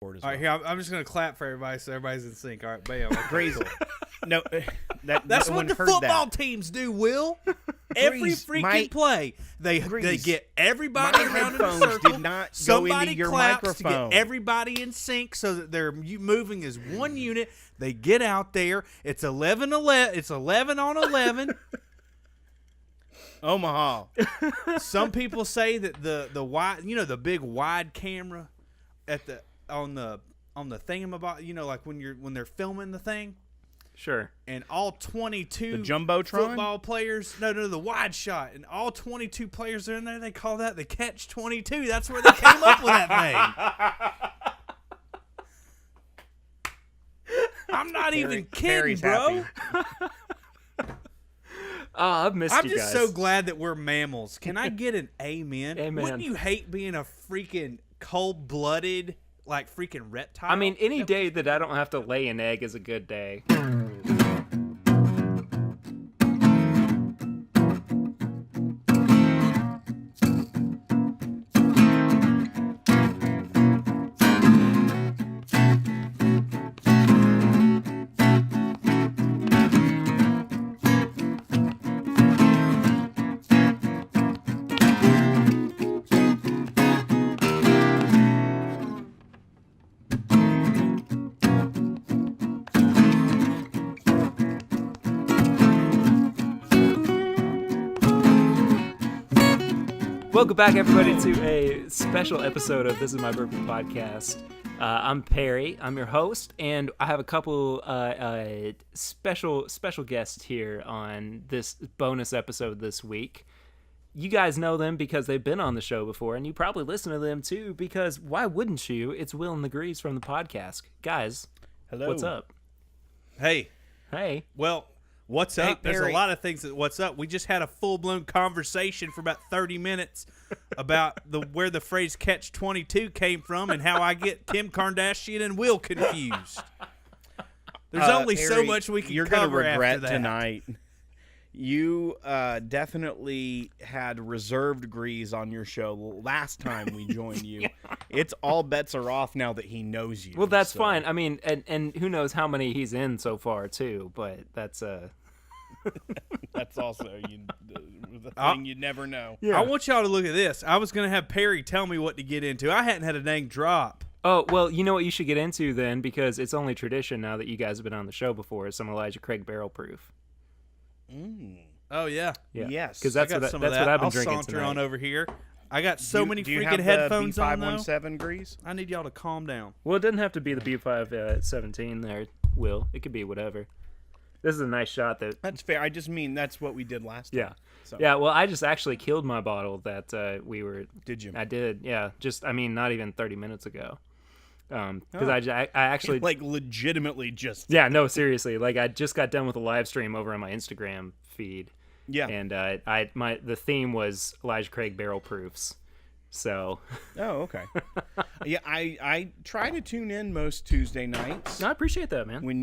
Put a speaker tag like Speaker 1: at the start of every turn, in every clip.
Speaker 1: All
Speaker 2: well.
Speaker 1: right, here I'm just gonna clap for everybody so everybody's in sync. All right, bam.
Speaker 2: Grease. No,
Speaker 1: That's
Speaker 2: no
Speaker 1: what
Speaker 2: one
Speaker 1: the
Speaker 2: heard
Speaker 1: football
Speaker 2: that.
Speaker 1: teams do, Will. Every
Speaker 2: Grease,
Speaker 1: freaking play, they
Speaker 2: Grease,
Speaker 1: get everybody
Speaker 2: my
Speaker 1: around in a
Speaker 2: headphones
Speaker 1: circle.
Speaker 2: did not go
Speaker 1: Somebody
Speaker 2: into your
Speaker 1: claps
Speaker 2: microphone.
Speaker 1: to get everybody in sync so that they're moving as one unit. They get out there. It's 11-11. It's 11 on 11.
Speaker 2: Omaha.
Speaker 1: Some people say that the wide, the big wide camera on the thingamabob, like when they're filming the thing.
Speaker 3: Sure.
Speaker 1: And all 22
Speaker 2: The Jumbotron?
Speaker 1: football players, no, the wide shot, and all 22 players are in there. They call that the catch 22. That's where they came up with that thing. I'm not even kidding,
Speaker 2: Perry's
Speaker 1: bro.
Speaker 2: happy.
Speaker 3: I've missed
Speaker 1: I'm
Speaker 3: you
Speaker 1: just
Speaker 3: guys.
Speaker 1: so glad that we're mammals. Can I get an amen?
Speaker 3: Amen.
Speaker 1: Wouldn't you hate being a freaking cold-blooded, like freaking reptile?
Speaker 3: I mean, any day that I don't have to lay an egg is a good day. Welcome back, everybody, to a special episode of This Is My Bourbon Podcast. I'm Perry. I'm your host, and I have a couple special guests here on this bonus episode this week. You guys know them because they've been on the show before, and you probably listen to them too because why wouldn't you? It's Will and The Greeze from the Podcask. Guys,
Speaker 2: Hello.
Speaker 3: what's up?
Speaker 1: Hey,
Speaker 3: Well,
Speaker 1: what's
Speaker 2: Hey,
Speaker 1: up? There's a
Speaker 2: Perry.
Speaker 1: lot of things that what's up. We just had a full-blown conversation for about 30 minutes about where the phrase catch 22 came from and how I get Kim Kardashian and Will confused. There's only so
Speaker 2: Perry,
Speaker 1: much we can
Speaker 2: you're
Speaker 1: cover
Speaker 2: gonna regret
Speaker 1: after that.
Speaker 2: tonight. You definitely had reserved Grease on your show last time we joined you. It's all bets are off now that he knows you.
Speaker 3: well, that's
Speaker 2: so.
Speaker 3: fine. I mean, and who knows how many he's in so far too, but that's
Speaker 2: That's also the thing you never know.
Speaker 1: I want y'all to look at this. I was going to have Perry tell me what to get into. I hadn't had a dang drop.
Speaker 3: Oh, well, you know what you should get into then, because it's only tradition now that you guys have been on the show before, is some Elijah Craig Barrel Proof.
Speaker 1: Oh, yeah.
Speaker 3: Yeah.
Speaker 2: Yes.
Speaker 3: Because
Speaker 1: I
Speaker 3: that's
Speaker 1: got
Speaker 3: what
Speaker 1: some
Speaker 3: that's
Speaker 1: of that.
Speaker 3: what I've been
Speaker 1: I'll
Speaker 3: drinking
Speaker 1: saunter
Speaker 3: tonight.
Speaker 1: on over here. I got so many
Speaker 2: Do you
Speaker 1: freaking
Speaker 2: have
Speaker 1: headphones
Speaker 2: the
Speaker 1: on, though.
Speaker 2: B517 Grease?
Speaker 1: I need y'all to calm down.
Speaker 3: Well, it doesn't have to be the B517 there, Will. It could be whatever. This is a nice shot that...
Speaker 2: That's fair. I just mean that's what we did last time.
Speaker 3: Yeah.
Speaker 2: So.
Speaker 3: Yeah, well, I just actually killed my bottle that we were...
Speaker 2: Did you?
Speaker 3: I did, yeah. Not even 30 minutes ago. Because I actually...
Speaker 2: Like, legitimately just...
Speaker 3: Yeah, no, seriously. Like, I just got done with a live stream over on my Instagram feed.
Speaker 2: Yeah.
Speaker 3: And the theme was Elijah Craig Barrel Proofs. So...
Speaker 2: Oh, okay. Yeah, I try to tune in most Tuesday nights.
Speaker 3: No, I appreciate that, man.
Speaker 2: When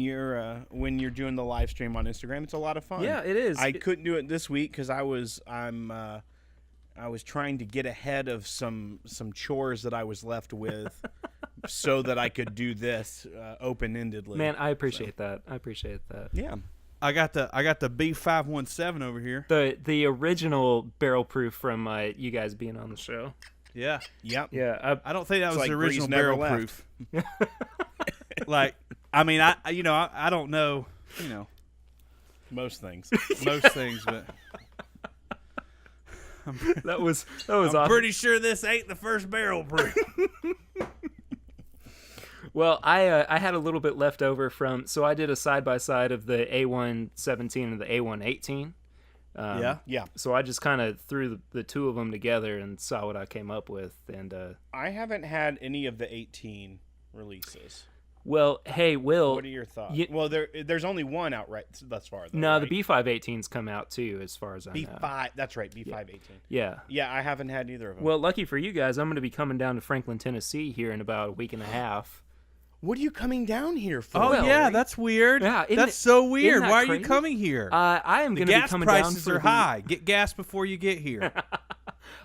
Speaker 2: you're doing the live stream on Instagram. It's a lot of fun.
Speaker 3: Yeah, it is.
Speaker 2: I couldn't do it this week because I was trying to get ahead of some chores that I was left with, so that I could do this open-endedly.
Speaker 3: Man, I appreciate that. I appreciate that.
Speaker 2: Yeah.
Speaker 1: I got the B517 over here.
Speaker 3: The original barrel proof from you guys being on the show.
Speaker 1: Yeah.
Speaker 2: Yep.
Speaker 3: Yeah,
Speaker 1: I don't think that was
Speaker 2: like
Speaker 1: the original
Speaker 2: Grease never
Speaker 1: barrel
Speaker 2: left.
Speaker 1: proof. Like, I mean, I don't know,
Speaker 2: Most things.
Speaker 1: most things, but
Speaker 3: that was
Speaker 1: I'm
Speaker 3: awesome.
Speaker 1: pretty sure this ain't the first barrel proof.
Speaker 3: Well, I had a little bit left over from, so I did a side by side of the A117 and the A118.
Speaker 2: Yeah.
Speaker 3: So I just kind of threw the two of them together and saw what I came up with. And
Speaker 2: I haven't had any of the 18 releases.
Speaker 3: well, hey, Will.
Speaker 2: What are your thoughts?
Speaker 3: You-
Speaker 2: Well, there's only one out right thus far. Though,
Speaker 3: No,
Speaker 2: right?
Speaker 3: the B518's come out too, as far as I know.
Speaker 2: B5. That's right. B518.
Speaker 3: Yeah.
Speaker 2: Yeah, I haven't had either of them.
Speaker 3: Well, lucky for you guys, I'm going to be coming down to Franklin, Tennessee here in about a week and a half.
Speaker 2: What are you coming down here for?
Speaker 1: Oh
Speaker 3: Well,
Speaker 1: yeah, that's weird.
Speaker 3: Yeah, isn't
Speaker 1: that's
Speaker 3: it-
Speaker 1: so weird.
Speaker 3: isn't that
Speaker 1: Why are you
Speaker 3: crazy?
Speaker 1: coming here?
Speaker 3: I am
Speaker 1: the
Speaker 3: going to be
Speaker 1: gas
Speaker 3: coming down
Speaker 1: prices
Speaker 3: for
Speaker 1: are high. Get gas before you get here.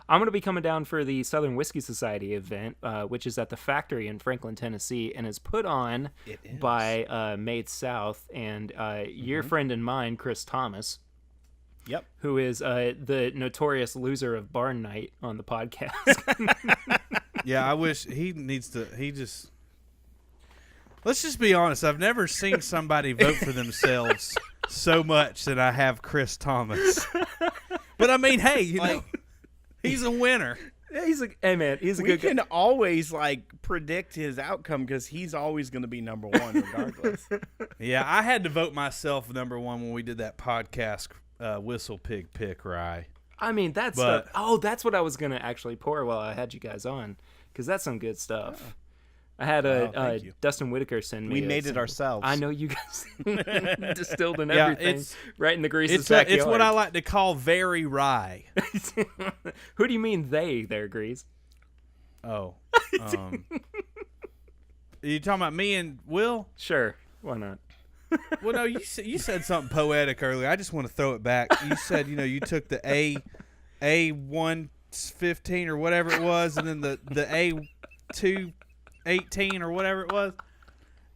Speaker 3: I'm going to be coming down for the Southern Whiskey Society event, which is at the Factory in Franklin, Tennessee, and is put on by Made South and your friend and mine, Chris Thomas.
Speaker 2: Yep.
Speaker 3: Who is the notorious loser of Barn Night on the podcast.
Speaker 1: Yeah, I wish let's just be honest. I've never seen somebody vote for themselves so much that I have Chris Thomas. But I mean, hey, you know, he's a winner.
Speaker 3: Yeah, he's a good guy.
Speaker 2: We can always predict his outcome because he's always going to be number one regardless.
Speaker 1: Yeah, I had to vote myself number one when we did that podcast Whistle Pig Pick Rye.
Speaker 3: I mean, that's stuff. Oh, that's what I was going to actually pour while I had you guys on, because that's some good stuff. Oh. I had Dustin Whitaker send me.
Speaker 2: We made it ourselves.
Speaker 3: I know you guys distilled and everything right in the Grease's backyard.
Speaker 1: It's what I like to call very rye.
Speaker 3: Who do you mean they there, Grease?
Speaker 1: Oh. You talking about me and Will?
Speaker 3: Sure. Why not?
Speaker 1: Well, no, you said something poetic earlier. I just want to throw it back. You said, you took the A115 or whatever it was, and then the A218 or whatever it was,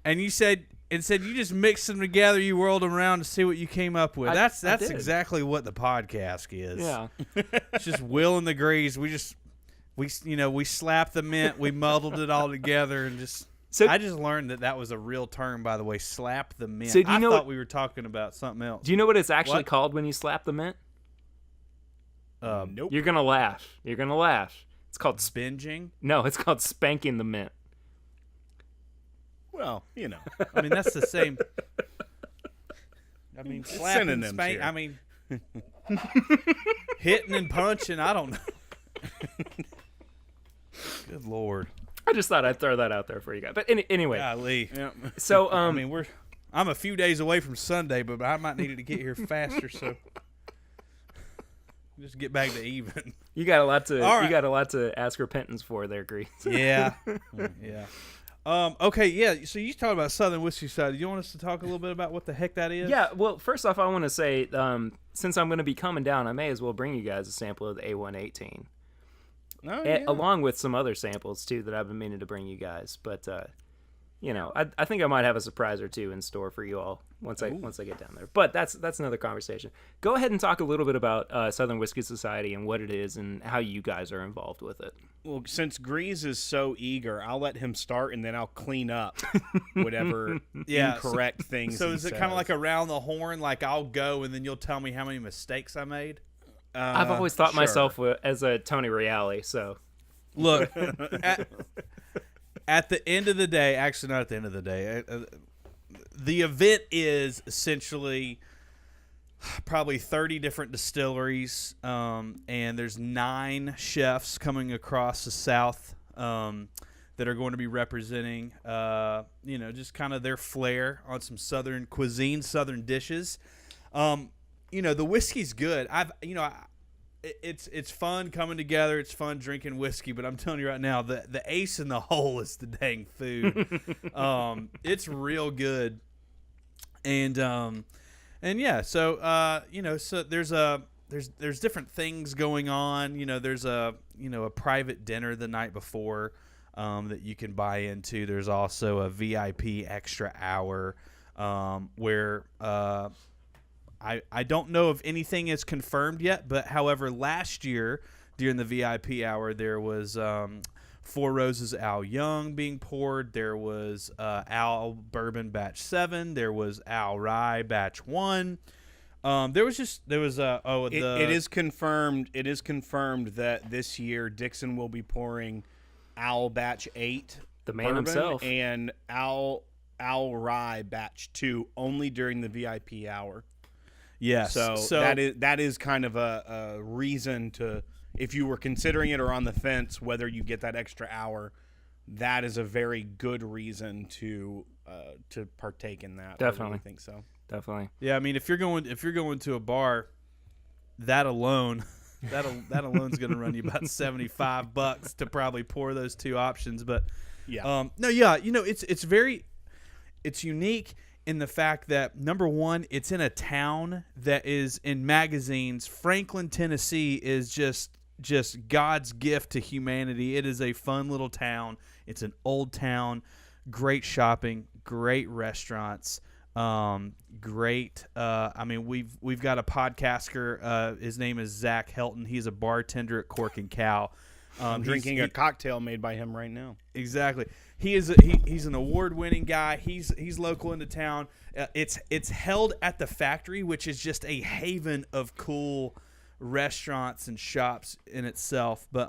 Speaker 1: and you said you just mixed them together, you whirled them around to see what you came up with. That's exactly what the podcast is.
Speaker 3: Yeah.
Speaker 1: It's just Will and the Greeze. We slapped the mint, we muddled it all together, and just. So, I just learned that was a real term, by the way. Slap the mint. So I thought we were talking about something else.
Speaker 3: Do you know what it's actually called when you slap the mint?
Speaker 1: Nope.
Speaker 3: You're gonna laugh. It's called
Speaker 1: spinging.
Speaker 3: No, it's called spanking the mint.
Speaker 2: Well,
Speaker 1: I mean, that's the same. I mean, slapping and spank. I mean, hitting and punching. I don't know. Good Lord.
Speaker 3: I just thought I'd throw that out there for you guys. But anyway.
Speaker 1: Golly.
Speaker 3: Yeah. So,
Speaker 1: I mean, I'm a few days away from Sunday, but I might need to get here faster, so just get back to even.
Speaker 3: You got a lot to ask repentance for there, Grease.
Speaker 1: Yeah. Yeah. Okay, yeah. So you talked about Southern Whiskey Society. You want us to talk a little bit about what the heck that is?
Speaker 3: Yeah. Well, first off, I want to say, since I'm going to be coming down, I may as well bring you guys a sample of the A118.
Speaker 2: Oh, yeah.
Speaker 3: Along with some other samples too that I've been meaning to bring you guys, but I think I might have a surprise or two in store for you all once I get down there. But that's another conversation. Go ahead and talk a little bit about Southern Whiskey Society and what it is and how you guys are involved with it.
Speaker 2: Well, since Grease is so eager, I'll let him start and then I'll clean up whatever incorrect things.
Speaker 1: So is it kind of like around the horn? Like I'll go and then you'll tell me how many mistakes I made.
Speaker 3: I've always thought myself as a Tony Reale, so.
Speaker 1: Look, at the end of the day, actually not at the end of the day, the event is essentially probably 30 different distilleries, and there's 9 chefs coming across the South that are going to be representing, just kind of their flair on some Southern cuisine, Southern dishes. The whiskey's good. It's fun coming together. It's fun drinking whiskey. But I'm telling you right now, the ace in the hole is the dang food. It's real good. And yeah. So so there's different things going on. There's a private dinner the night before that you can buy into. There's also a VIP extra hour where. I don't know if anything is confirmed yet, but however, last year during the VIP hour, there was Four Roses Al Young being poured. There was Al Bourbon Batch 7. There was Al Rye Batch 1. It is confirmed.
Speaker 2: It is confirmed that this year Dixon will be pouring Al Batch 8,
Speaker 3: the man himself,
Speaker 2: and Al Rye Batch 2 only during the VIP hour.
Speaker 1: Yes.
Speaker 2: So that is kind of a reason to, if you were considering it or on the fence whether you get that extra hour, that is a very good reason to partake in that.
Speaker 3: Definitely.
Speaker 2: I really think so.
Speaker 3: Definitely.
Speaker 1: Yeah, I mean, if you're going to a bar, that alone's going to run you about $75 to probably pour those 2 options. But it's unique in the fact that, number one, it's in a town that is in magazines. Franklin, Tennessee is just just God's gift to humanity. It is a fun little town. It's an old town. Great shopping, great restaurants, great. I mean, we've got a podcaster. His name is Zach Helton. He's a bartender at Cork and Cow.
Speaker 2: I'm drinking a cocktail made by him right now.
Speaker 1: Exactly. He's an award-winning guy. He's local into town. It's held at the Factory, which is just a haven of cool restaurants and shops in itself. But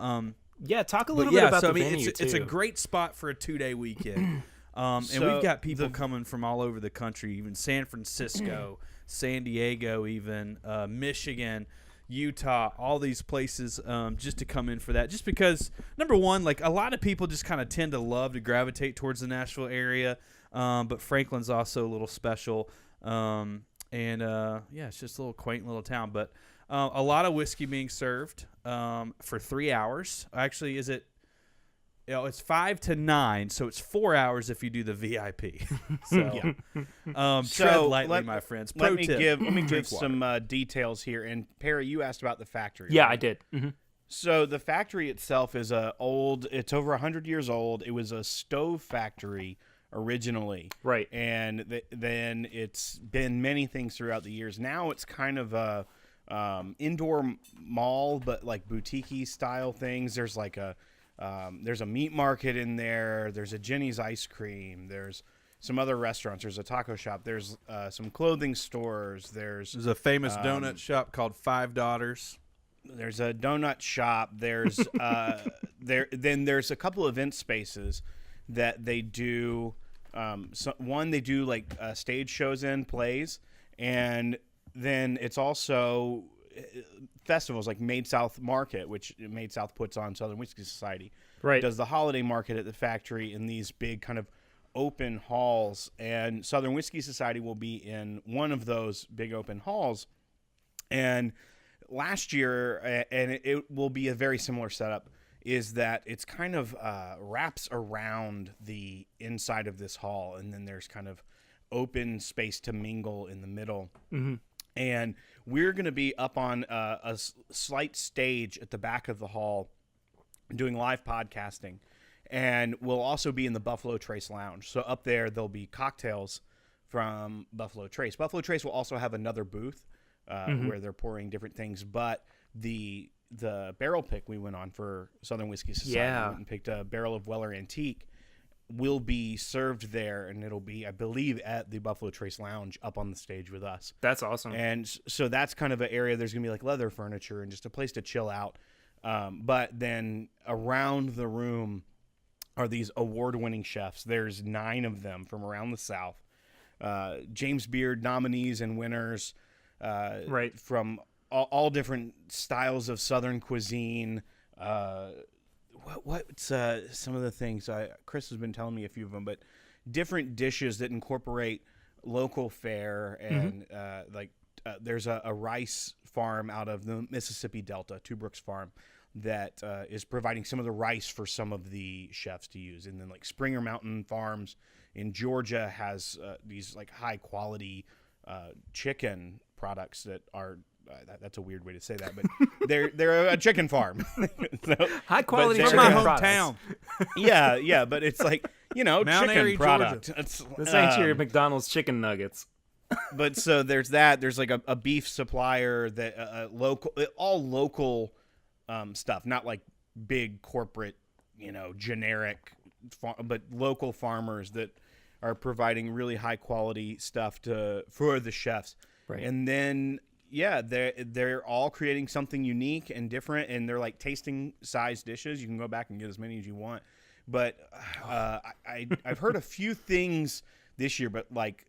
Speaker 3: yeah, talk a little bit about the venue
Speaker 1: it's a great spot for a 2-day weekend. And we've got people coming from all over the country, even San Francisco, San Diego, even Michigan, Utah, all these places, just to come in for that. Just because, number one, like a lot of people just kind of tend to love to gravitate towards the Nashville area, but Franklin's also a little special. It's just a little quaint little town. But a lot of whiskey being served for 3 hours. Actually, it's 5 to 9, so it's 4 hours if you do the VIP. So, tread lightly, my friends.
Speaker 2: Let me give some details here. And Perry, you asked about the Factory.
Speaker 3: Yeah,
Speaker 2: right?
Speaker 3: I did. Mm-hmm.
Speaker 2: So the Factory itself is it's over 100 years old. It was a stove factory originally.
Speaker 3: Right.
Speaker 2: And then it's been many things throughout the years. Now it's kind of a indoor mall, but like boutique-y style things. There's like there's a meat market in there. There's a Jenny's ice cream. There's some other restaurants. There's a taco shop. There's some clothing stores. There's
Speaker 1: a famous donut shop called Five Daughters.
Speaker 2: There's a donut shop. There's there's a couple event spaces that they do. One they do like stage shows in plays, and then it's also festivals like Made South Market, which Made South puts on. Southern Whiskey Society does the holiday market at the Factory in these big kind of open halls, and Southern Whiskey Society will be in one of those big open halls. And last year, and it will be a very similar setup, is that it's kind of wraps around the inside of this hall, and then there's kind of open space to mingle in the middle. Mm-hmm. And we're going to be up on a slight stage at the back of the hall doing live podcasting. And we'll also be in the Buffalo Trace Lounge. So up there, there'll be cocktails from Buffalo Trace. Buffalo Trace will also have another booth where they're pouring different things. But the barrel pick we went on for Southern Whiskey Society, we went and picked a barrel of Weller Antique, will be served there, and it'll be, I believe, at the Buffalo Trace Lounge up on the stage with us.
Speaker 3: That's awesome.
Speaker 2: And so that's kind of an area. There's going to be like leather furniture and just a place to chill out. But then around the room are these award-winning chefs. There's 9 of them from around the South. James Beard nominees and winners from all different styles of Southern cuisine. What's some of the things? Chris has been telling me a few of them, but different dishes that incorporate local fare and there's a rice farm out of the Mississippi Delta, Two Brooks Farm, that is providing some of the rice for some of the chefs to use. And then like Springer Mountain Farms in Georgia has these like high quality chicken products that are that's a weird way to say that, but they're a chicken farm. So,
Speaker 3: high quality
Speaker 1: from
Speaker 3: chicken
Speaker 1: my
Speaker 3: products.
Speaker 1: hometown.
Speaker 2: Yeah, but it's like, Mount chicken
Speaker 1: Airy,
Speaker 2: product.
Speaker 3: This ain't your McDonald's chicken nuggets.
Speaker 2: But so there's that. There's like a beef supplier that all local stuff, not like big corporate, generic, but local farmers that are providing really high quality stuff for the chefs.
Speaker 3: Right.
Speaker 2: And then they're all creating something unique and different, and they're like tasting size dishes. You can go back and get as many as you want. But I've heard a few things this year, but like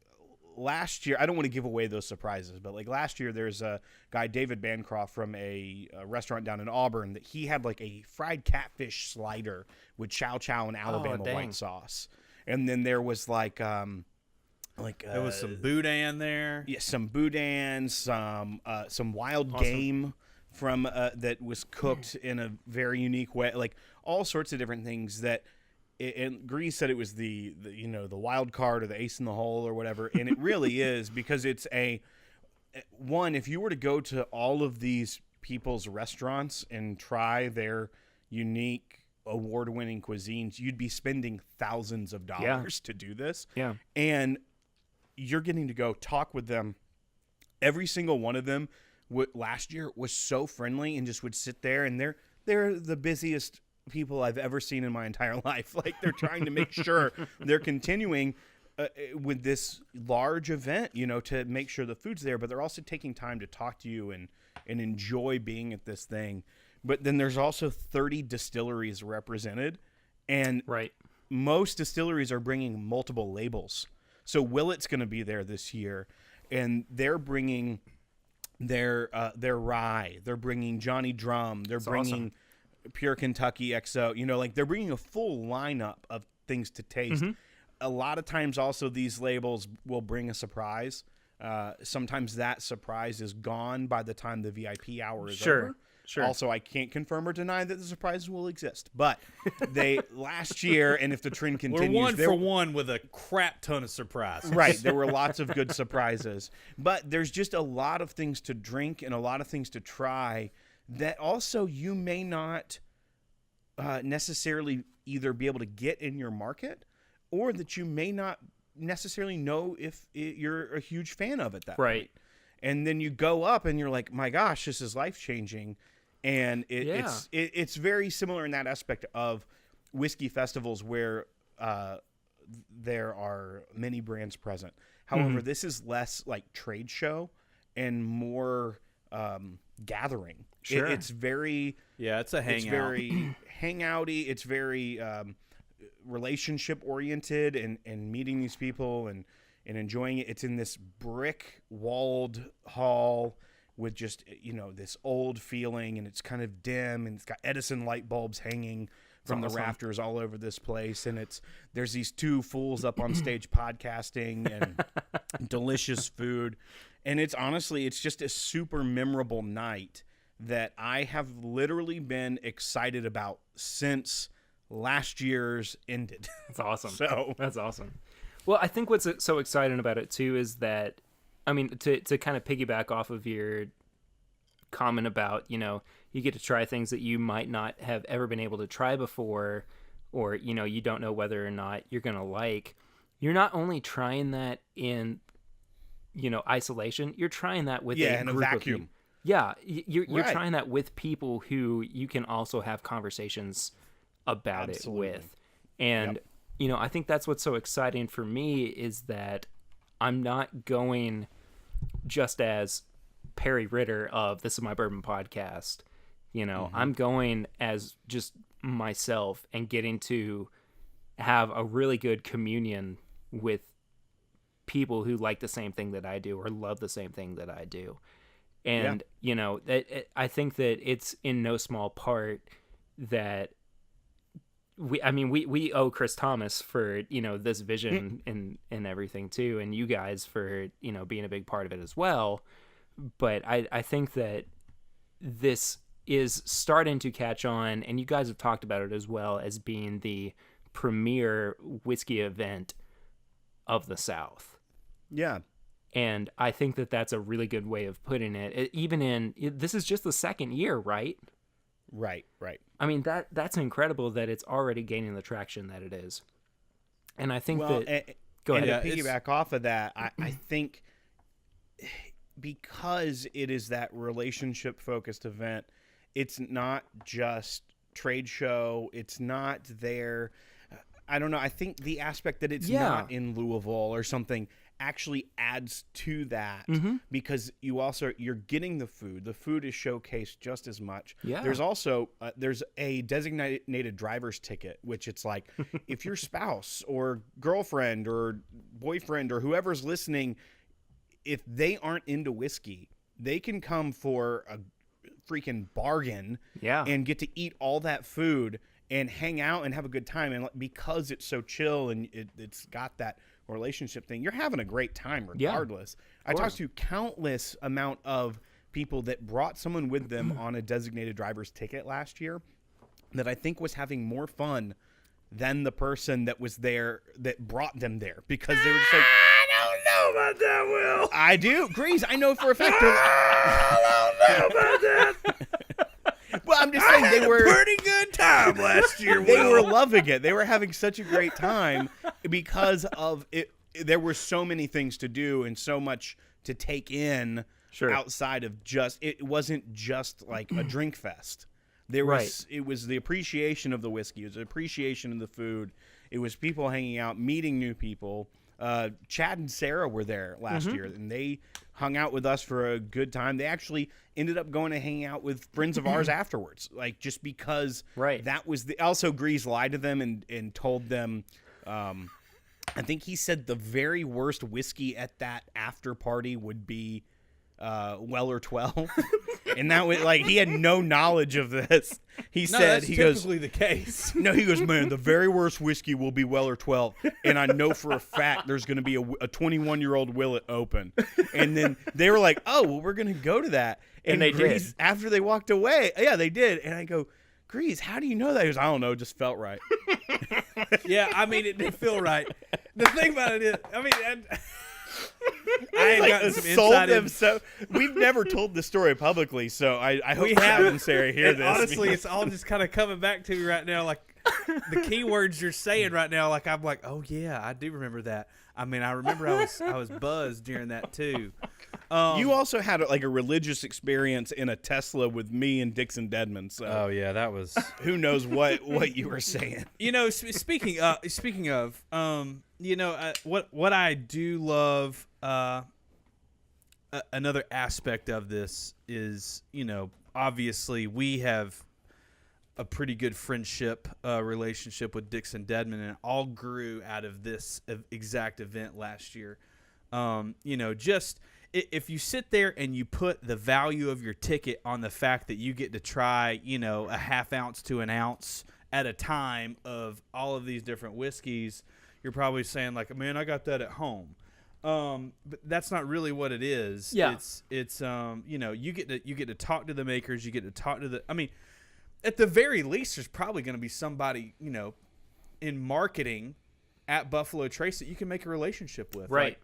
Speaker 2: last year, I don't want to give away those surprises, but like last year, there's a guy, David Bancroft, from a restaurant down in Auburn, that he had like a fried catfish slider with chow chow and Alabama white sauce. And then there was there
Speaker 1: was some boudin there.
Speaker 2: Yeah, some boudin, some wild game from that was cooked in a very unique way, like all sorts of different things that. And Greeze said it was the wild card or the ace in the hole or whatever, and it really is, because it's if you were to go to all of these people's restaurants and try their unique award-winning cuisines, you'd be spending thousands of dollars to do this.
Speaker 3: Yeah.
Speaker 2: And you're getting to go talk with them. Every single one of them last year was so friendly and just would sit there, and they're the busiest people I've ever seen in my entire life. Like, they're trying to make sure they're continuing with this large event, you know, to make sure the food's there, but they're also taking time to talk to you and enjoy being at this thing. But then there's also 30 distilleries represented, and most distilleries are bringing multiple labels. So Willet's going to be there this year, and they're bringing their rye. They're bringing Johnny Drum. They're bringing Pure Kentucky XO. You know, like, they're bringing a full lineup of things to taste. Mm-hmm. A lot of times also these labels will bring a surprise. Sometimes that surprise is gone by the time the VIP hour is over. Sure. Also, I can't confirm or deny that the surprises will exist. But they last year, and if the trend continues,
Speaker 1: we're one for one with a crap ton of surprises.
Speaker 2: Right. There were lots of good surprises. But there's just a lot of things to drink and a lot of things to try that also you may not necessarily either be able to get in your market, or that you may not necessarily know if you're a huge fan of at that point. And then you go up and you're like, my gosh, this is life-changing. And it's very similar in that aspect of whiskey festivals where there are many brands present. However, this is less like trade show and more gathering.
Speaker 3: Sure.
Speaker 2: It's very...
Speaker 1: Yeah, it's a hangout.
Speaker 2: It's very hangouty. It's very relationship-oriented and meeting these people and enjoying it. It's in this brick-walled hall with just, you know, this old feeling, and it's kind of dim, and it's got Edison light bulbs hanging from the rafters all over this place, and there's these two fools up on stage podcasting and delicious food, and it's just a super memorable night that I have literally been excited about since last year's ended.
Speaker 3: That's awesome.
Speaker 2: That's
Speaker 3: awesome. Well, I think what's so exciting about it too is that, I mean, to kind of piggyback off of your comment about, you know, you get to try things that you might not have ever been able to try before, or, you know, you don't know whether or not you're going to like. You're not only trying that in, you know, isolation, you're trying that with a group
Speaker 2: vacuum.
Speaker 3: Of people. Yeah, you're trying that with people who you can also have conversations about it with. And you know, I think that's what's so exciting for me is that I'm not going just as Perry Ritter of This Is My Bourbon Podcast. You know, I'm going as just myself and getting to have a really good communion with people who like the same thing that I do or love the same thing that I do. And, you know, I think that it's in no small part that we owe Chris Thomas for, you know, this vision and everything too, and you guys for, you know, being a big part of it as well. But I think that this is starting to catch on, and you guys have talked about it as well as being the premier whiskey event of the South.
Speaker 2: Yeah.
Speaker 3: And I think that that's a really good way of putting it. This is just the second year, right?
Speaker 2: Right.
Speaker 3: I mean, that's incredible that it's already gaining the traction that it is. And I think go ahead.
Speaker 2: To piggyback off of that, I think because it is that relationship-focused event, it's not just trade show. It's not there. I don't know. I think the aspect that it's not in Louisville or something actually adds to that because you're getting the food. The food is showcased just as much. Yeah. There's also there's a designated driver's ticket, which it's like if your spouse or girlfriend or boyfriend or whoever's listening, if they aren't into whiskey, they can come for a freaking bargain and get to eat all that food and hang out and have a good time. And because it's so chill and it's got that relationship thing, you're having a great time regardless. I talked to countless amount of people that brought someone with them on a designated driver's ticket last year that I think was having more fun than the person that was there that brought them there, because they were just like,
Speaker 1: don't know about that, Will.
Speaker 2: I do. Grease, I know for a fact.
Speaker 1: I don't know about that.
Speaker 2: Well, I'm just saying they were
Speaker 1: a pretty good time last year,
Speaker 2: they
Speaker 1: Will.
Speaker 2: were loving it. They were having such a great time because of it. There were so many things to do and so much to take in outside of just. It wasn't just like a drink fest. There was it was the appreciation of the whiskey. It was the appreciation of the food. It was people hanging out, meeting new people. Chad and Sarah were there last year, and they hung out with us for a good time. They actually ended up going to hang out with friends of ours afterwards, like just because that was the. Also, Grease lied to them and told them. I think he said the very worst whiskey at that after party would be Weller 12. And that was like he had no knowledge of this. He said
Speaker 1: that's
Speaker 2: he
Speaker 1: typically
Speaker 2: goes
Speaker 1: the case.
Speaker 2: No, he goes, man, the very worst whiskey will be Weller 12, and I know for a fact there's going to be a 21-year-old Willet open. And then they were like, oh, well, we're going to go to that.
Speaker 3: And they
Speaker 2: Grease,
Speaker 3: did.
Speaker 2: after they walked away, yeah, they did. And I go, Grease, how do you know that? He goes, I don't know, it just felt right.
Speaker 1: Yeah, I mean, it did feel right. The thing about it is, I mean, I ain't gotten some
Speaker 2: sold
Speaker 1: insight
Speaker 2: them
Speaker 1: in.
Speaker 2: so. We've never told this story publicly, so I hope
Speaker 1: We
Speaker 2: Chad
Speaker 1: haven't.
Speaker 2: and Sarah hear
Speaker 1: And
Speaker 2: this.
Speaker 1: honestly, it's all just kind of coming back to me right now. Like the keywords you're saying right now, like I'm like, oh yeah, I do remember that. I mean, I remember I was buzzed during that too.
Speaker 2: You also had like a religious experience in a Tesla with me and Dixon Dedman. So
Speaker 4: Oh yeah, that was.
Speaker 2: who knows what you were saying?
Speaker 1: You know, speaking of, you know, what I do love, another aspect of this is, you know, obviously we have a pretty good friendship relationship with Dixon Dedman, and it all grew out of this exact event last year. You know, just if you sit there and you put the value of your ticket on the fact that you get to try, you know, a half ounce to an ounce at a time of all of these different whiskeys, you're probably saying like, man, I got that at home. But that's not really what it is.
Speaker 3: Yeah.
Speaker 1: It's you know, you get to talk to the makers, you get to talk to I mean, at the very least, there's probably going to be somebody, you know, in marketing at Buffalo Trace that you can make a relationship with.
Speaker 3: Right.
Speaker 1: Like,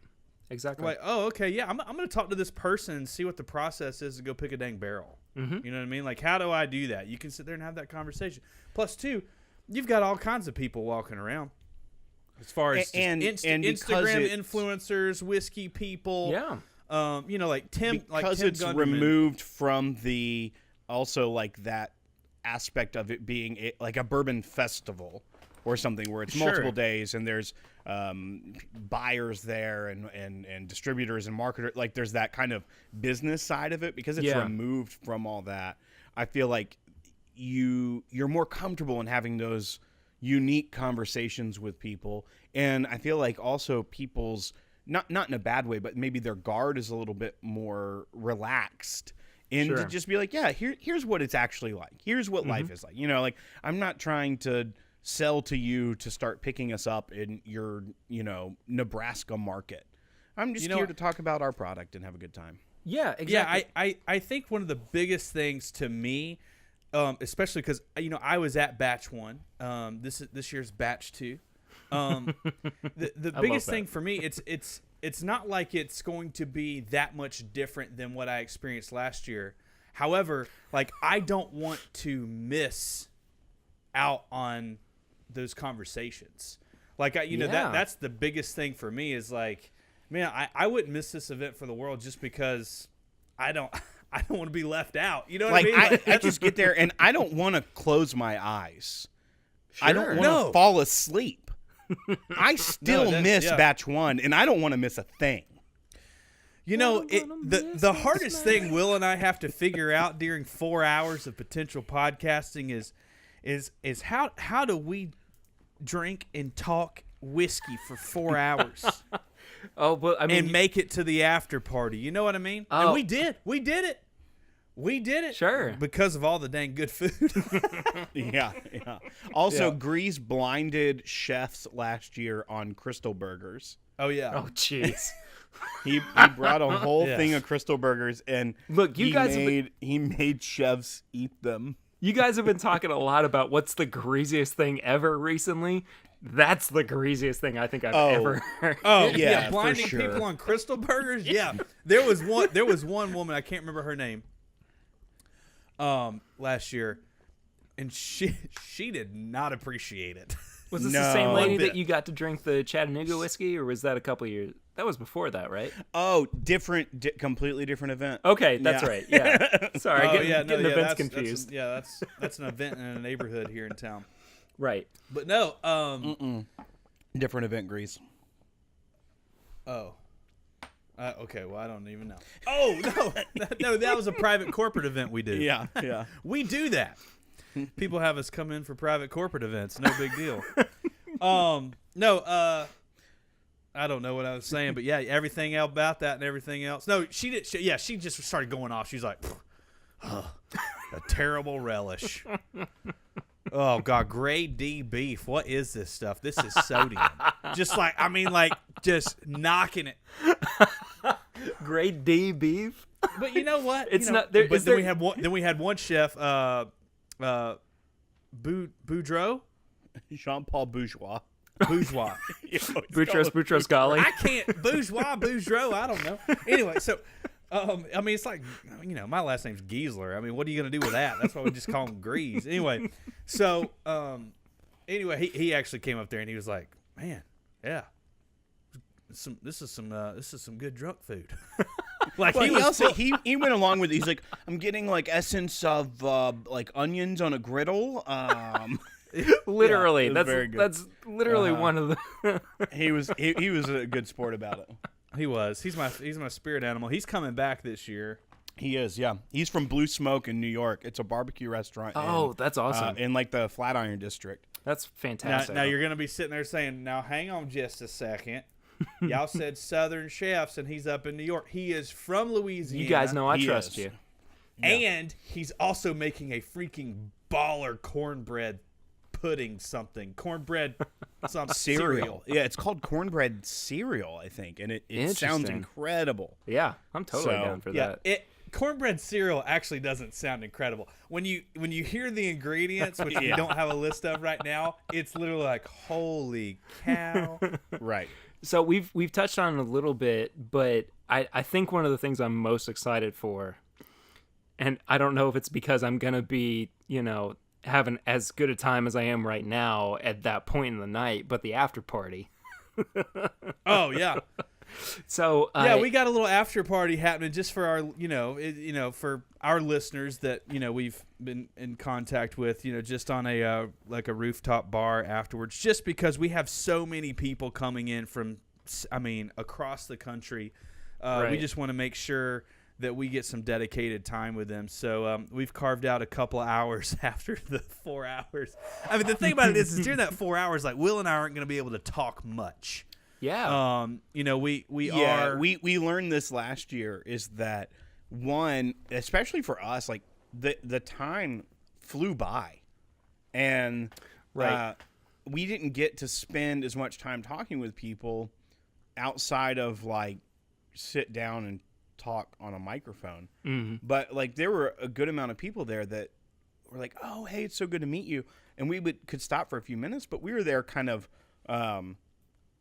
Speaker 3: Exactly.
Speaker 1: like, oh, okay, yeah, I'm going to talk to this person and see what the process is to go pick a dang barrel.
Speaker 3: Mm-hmm.
Speaker 1: You know what I mean? Like, how do I do that? You can sit there and have that conversation. Plus, two, you've got all kinds of people walking around. As far as
Speaker 2: And
Speaker 1: Instagram
Speaker 2: because
Speaker 1: influencers, whiskey people.
Speaker 3: Yeah.
Speaker 1: You know, like Tim.
Speaker 2: Because
Speaker 1: Tim
Speaker 2: it's
Speaker 1: Gunderman.
Speaker 2: removed from the also like that aspect of it being like a bourbon festival or something where it's multiple days and there's buyers there and distributors and marketers. Like there's that kind of business side of it because it's removed from all that. I feel like you're more comfortable in having those unique conversations with people, and I feel like also people's not in a bad way, but maybe their guard is a little bit more relaxed. And to just be like, yeah, here's what it's actually like. Here's what life is like. You know, like I'm not trying to sell to you to start picking us up in your, you know, Nebraska market. I'm just here to talk about our product and have a good time.
Speaker 3: Yeah, exactly.
Speaker 1: Yeah, I think one of the biggest things to me, especially because, you know, I was at batch 1. This year's batch 2. The biggest thing for me, it's not like it's going to be that much different than what I experienced last year. However, like I don't want to miss out on those conversations. Like you know, that's the biggest thing for me is like, man, I wouldn't miss this event for the world just because I don't want to be left out. You know what I mean? Like,
Speaker 2: I just get there and I don't want to close my eyes. I don't want to
Speaker 1: No.
Speaker 2: fall asleep. I still miss
Speaker 1: yeah.
Speaker 2: batch 1 and I don't want to miss a thing.
Speaker 1: You know, the hardest thing Will and I have to figure out during 4 hours of potential podcasting is how do we drink and talk whiskey for 4 hours
Speaker 3: Oh, but I mean,
Speaker 1: and make it to the after party? You know what I mean?
Speaker 3: Oh.
Speaker 1: And we did it.
Speaker 3: Sure.
Speaker 1: Because of all the dang good food.
Speaker 2: Yeah. Also,
Speaker 1: Yeah.
Speaker 2: Grease blinded chefs last year on Crystal Burgers.
Speaker 1: Oh yeah.
Speaker 3: oh, jeez.
Speaker 2: He brought a whole
Speaker 1: Yes.
Speaker 2: thing of Crystal Burgers and
Speaker 3: Look, you guys have
Speaker 2: he made chefs eat them.
Speaker 3: You guys have been talking a lot about what's the greasiest thing ever recently. That's the greasiest thing I think I've ever heard.
Speaker 2: Oh yeah,
Speaker 1: blinding
Speaker 2: for sure.
Speaker 1: people on Crystal Burgers. Yeah, there was one woman, I can't remember her name. Last year, and she did not appreciate it.
Speaker 3: Was this the
Speaker 2: No.
Speaker 3: same lady
Speaker 1: One bit.
Speaker 3: that you got to drink the Chattanooga whiskey, or was that a couple years? That was before that, right?
Speaker 2: Oh, completely different event.
Speaker 3: Okay, that's
Speaker 2: Yeah.
Speaker 3: right. Yeah. Sorry, getting events
Speaker 1: that's,
Speaker 3: confused.
Speaker 1: That's an event in a neighborhood here in town.
Speaker 3: Right.
Speaker 1: But no,
Speaker 2: Different event, Grease.
Speaker 1: oh. Okay, well, I don't even know. Oh, no, that was a private corporate event we do.
Speaker 2: Yeah, yeah.
Speaker 1: We do that. People have us come in for private corporate events. No big deal. I don't know what I was saying, but yeah, everything about that and everything else. No, she did. She just started going off. She's like, a terrible relish. Oh God, grade D beef. What is this stuff? This is sodium. Just just knocking it.
Speaker 3: Grade D beef.
Speaker 1: But you know what?
Speaker 3: It's
Speaker 1: You know,
Speaker 3: not there.
Speaker 1: But
Speaker 3: Is
Speaker 1: then
Speaker 3: there?
Speaker 1: we had one chef, Boudreaux.
Speaker 2: Jean-Paul Bourgeois.
Speaker 1: Bourgeois.
Speaker 3: Boutros Ghali.
Speaker 1: I can't Boudreaux. I don't know. Anyway, so I mean, it's like, you know, my last name's Giesler. I mean, what are you gonna do with that? That's why we just call him Grease. Anyway, so he actually came up there and he was like, man, yeah, this is some good drunk food. Like
Speaker 2: Well, he went along with it. He's like, I'm getting like essence of like onions on a griddle.
Speaker 3: Literally,
Speaker 2: it was very good.
Speaker 3: that's literally one of the.
Speaker 2: He was a good sport about it.
Speaker 1: he was. He's my spirit animal. He's coming back this year.
Speaker 2: He is, yeah. He's from Blue Smoke in New York. It's a barbecue restaurant.
Speaker 3: Oh, that's awesome.
Speaker 2: In like the Flatiron District.
Speaker 3: That's fantastic.
Speaker 1: Now you're gonna be sitting there saying, now hang on just a second. Y'all said Southern chefs, and he's up in New York. He is from Louisiana.
Speaker 3: You guys know I
Speaker 2: He
Speaker 3: trust
Speaker 2: is.
Speaker 3: you.
Speaker 1: And he's also making a freaking baller cornbread pudding cornbread something cereal.
Speaker 2: Yeah, it's called cornbread cereal, I think, and it sounds
Speaker 3: Interesting.
Speaker 2: incredible.
Speaker 3: Yeah, I'm totally
Speaker 2: So,
Speaker 3: down for
Speaker 1: Yeah,
Speaker 3: that.
Speaker 1: cornbread cereal actually doesn't sound incredible. When you hear the ingredients, which we don't have a list of right now, it's literally like, holy cow.
Speaker 2: Right.
Speaker 3: So we've touched on it a little bit, but I think one of the things I'm most excited for, and I don't know if it's because I'm gonna be, you know, having as good a time as I am right now at that point in the night, but the after party.
Speaker 1: Oh yeah.
Speaker 3: So
Speaker 1: Yeah, we got a little after party happening just for our, for our listeners that, we've been in contact with, just on a like a rooftop bar afterwards, just because we have so many people coming in from, across the country. We
Speaker 3: Right.
Speaker 1: just want to make sure that we get some dedicated time with them. So we've carved out a couple of hours after the 4 hours. I mean, the thing about it is during that 4 hours, like Will and I aren't going to be able to talk much.
Speaker 3: yeah.
Speaker 2: We learned this last year is that one, especially for us, like the time flew by, and
Speaker 3: Right.
Speaker 2: we didn't get to spend as much time talking with people outside of like sit down and talk on a microphone.
Speaker 3: Mm-hmm.
Speaker 2: But like there were a good amount of people there that were like, "Oh, hey, it's so good to meet you," and we could stop for a few minutes, but we were there kind of.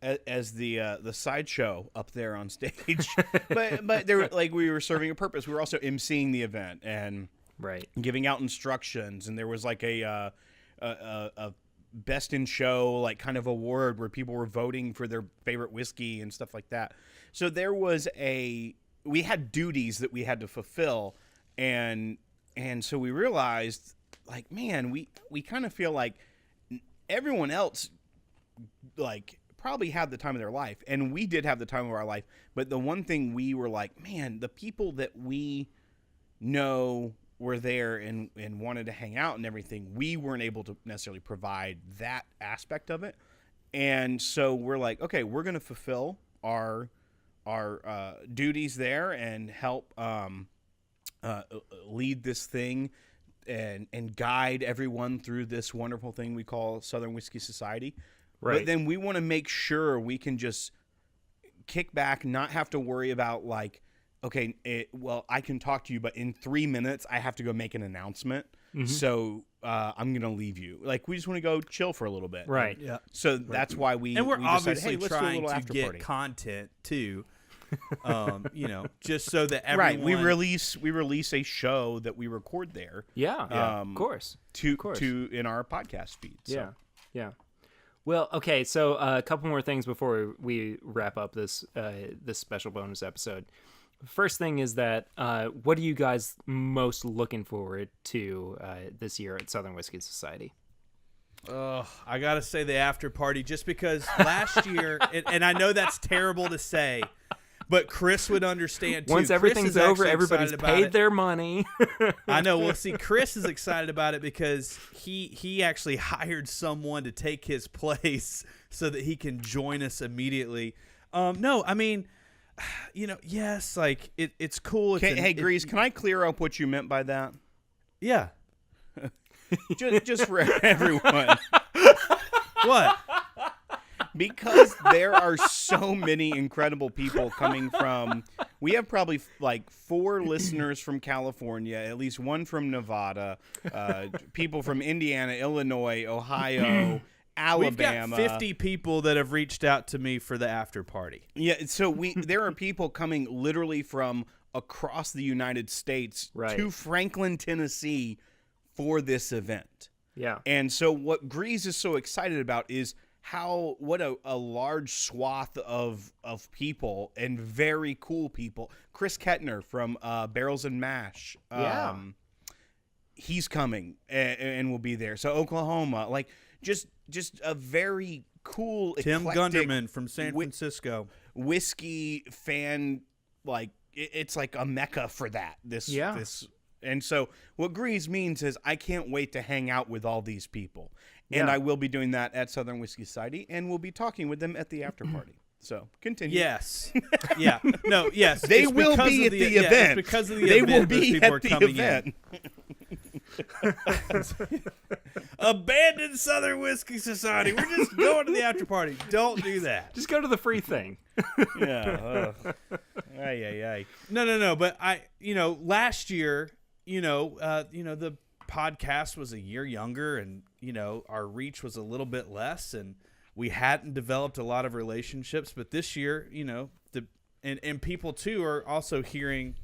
Speaker 2: As the sideshow up there on stage, but there like we were serving a purpose. We were also emceeing the event and
Speaker 3: Right.
Speaker 2: giving out instructions, and there was like a best in show like kind of award where people were voting for their favorite whiskey and stuff like that. So there was we had duties that we had to fulfill, and so we realized like, man, we kind of feel like everyone else like probably had the time of their life, and we did have the time of our life, but the one thing we were like, man, the people that we know were there and wanted to hang out and everything, we weren't able to necessarily provide that aspect of it. And so we're like, okay, we're going to fulfill our duties there and help lead this thing and guide everyone through this wonderful thing we call Southern Whiskey Society.
Speaker 3: Right.
Speaker 2: But then we want to make sure we can just kick back, not have to worry about like, okay, I can talk to you, but in 3 minutes I have to go make an announcement. So I'm gonna leave you. Like we just want to go chill for a little bit.
Speaker 3: Right.
Speaker 1: Yeah.
Speaker 2: So that's why we
Speaker 1: And we're
Speaker 2: decided,
Speaker 1: obviously
Speaker 2: hey, let's do a
Speaker 1: trying
Speaker 2: little
Speaker 1: to
Speaker 2: after
Speaker 1: get
Speaker 2: party.
Speaker 1: content too. Just so that everyone.
Speaker 2: Right. We release a show that we record there.
Speaker 3: Yeah. Of course.
Speaker 2: To in our podcast feed. So.
Speaker 3: Yeah. Well, okay. So a couple more things before we wrap up this special bonus episode. First thing is that what are you guys most looking forward to this year at Southern Whiskey Society?
Speaker 1: I gotta say the after party, just because last year, and I know that's terrible to say, but Chris would understand too.
Speaker 3: Once everything's over, everybody's paid their money.
Speaker 1: I know. Well, see, Chris is excited about it because he actually hired someone to take his place so that he can join us immediately. No, I mean, yes, like it's cool.
Speaker 2: Hey, Grease, can I clear up what you meant by that?
Speaker 1: Yeah.
Speaker 2: just for everyone.
Speaker 1: What?
Speaker 2: Because there are so many incredible people coming from. We have probably like 4 listeners from California, at least 1 from Nevada, people from Indiana, Illinois, Ohio, Alabama.
Speaker 1: We've got 50 people that have reached out to me for the after party.
Speaker 2: Yeah, so there are people coming literally from across the United States to Franklin, Tennessee for this event.
Speaker 3: Yeah.
Speaker 2: And so what Grease is so excited about is what a large swath of people and very cool people. Chris Kettner from Barrels and Mash. He's coming and will be there. So Oklahoma, like just a very cool,
Speaker 1: Tim Gunderman from San Francisco.
Speaker 2: Whiskey fan, like it's like a mecca for that. This. And so what Grease means is I can't wait to hang out with all these people. And I will be doing that at Southern Whiskey Society, and we'll be talking with them at the after party. So continue.
Speaker 1: Yes. Yeah. No. Yes.
Speaker 2: They will be at the event.
Speaker 1: Because of the
Speaker 2: they
Speaker 1: event,
Speaker 2: will be
Speaker 1: people
Speaker 2: at
Speaker 1: are
Speaker 2: the
Speaker 1: coming
Speaker 2: event.
Speaker 1: In. Abandon Southern Whiskey Society. We're just going to the after party. Don't do that.
Speaker 3: Just go to the free thing.
Speaker 2: Yeah. Ay.
Speaker 1: No. But last year, the podcast was a year younger, and our reach was a little bit less, and we hadn't developed a lot of relationships. But this year, and people too are also hearing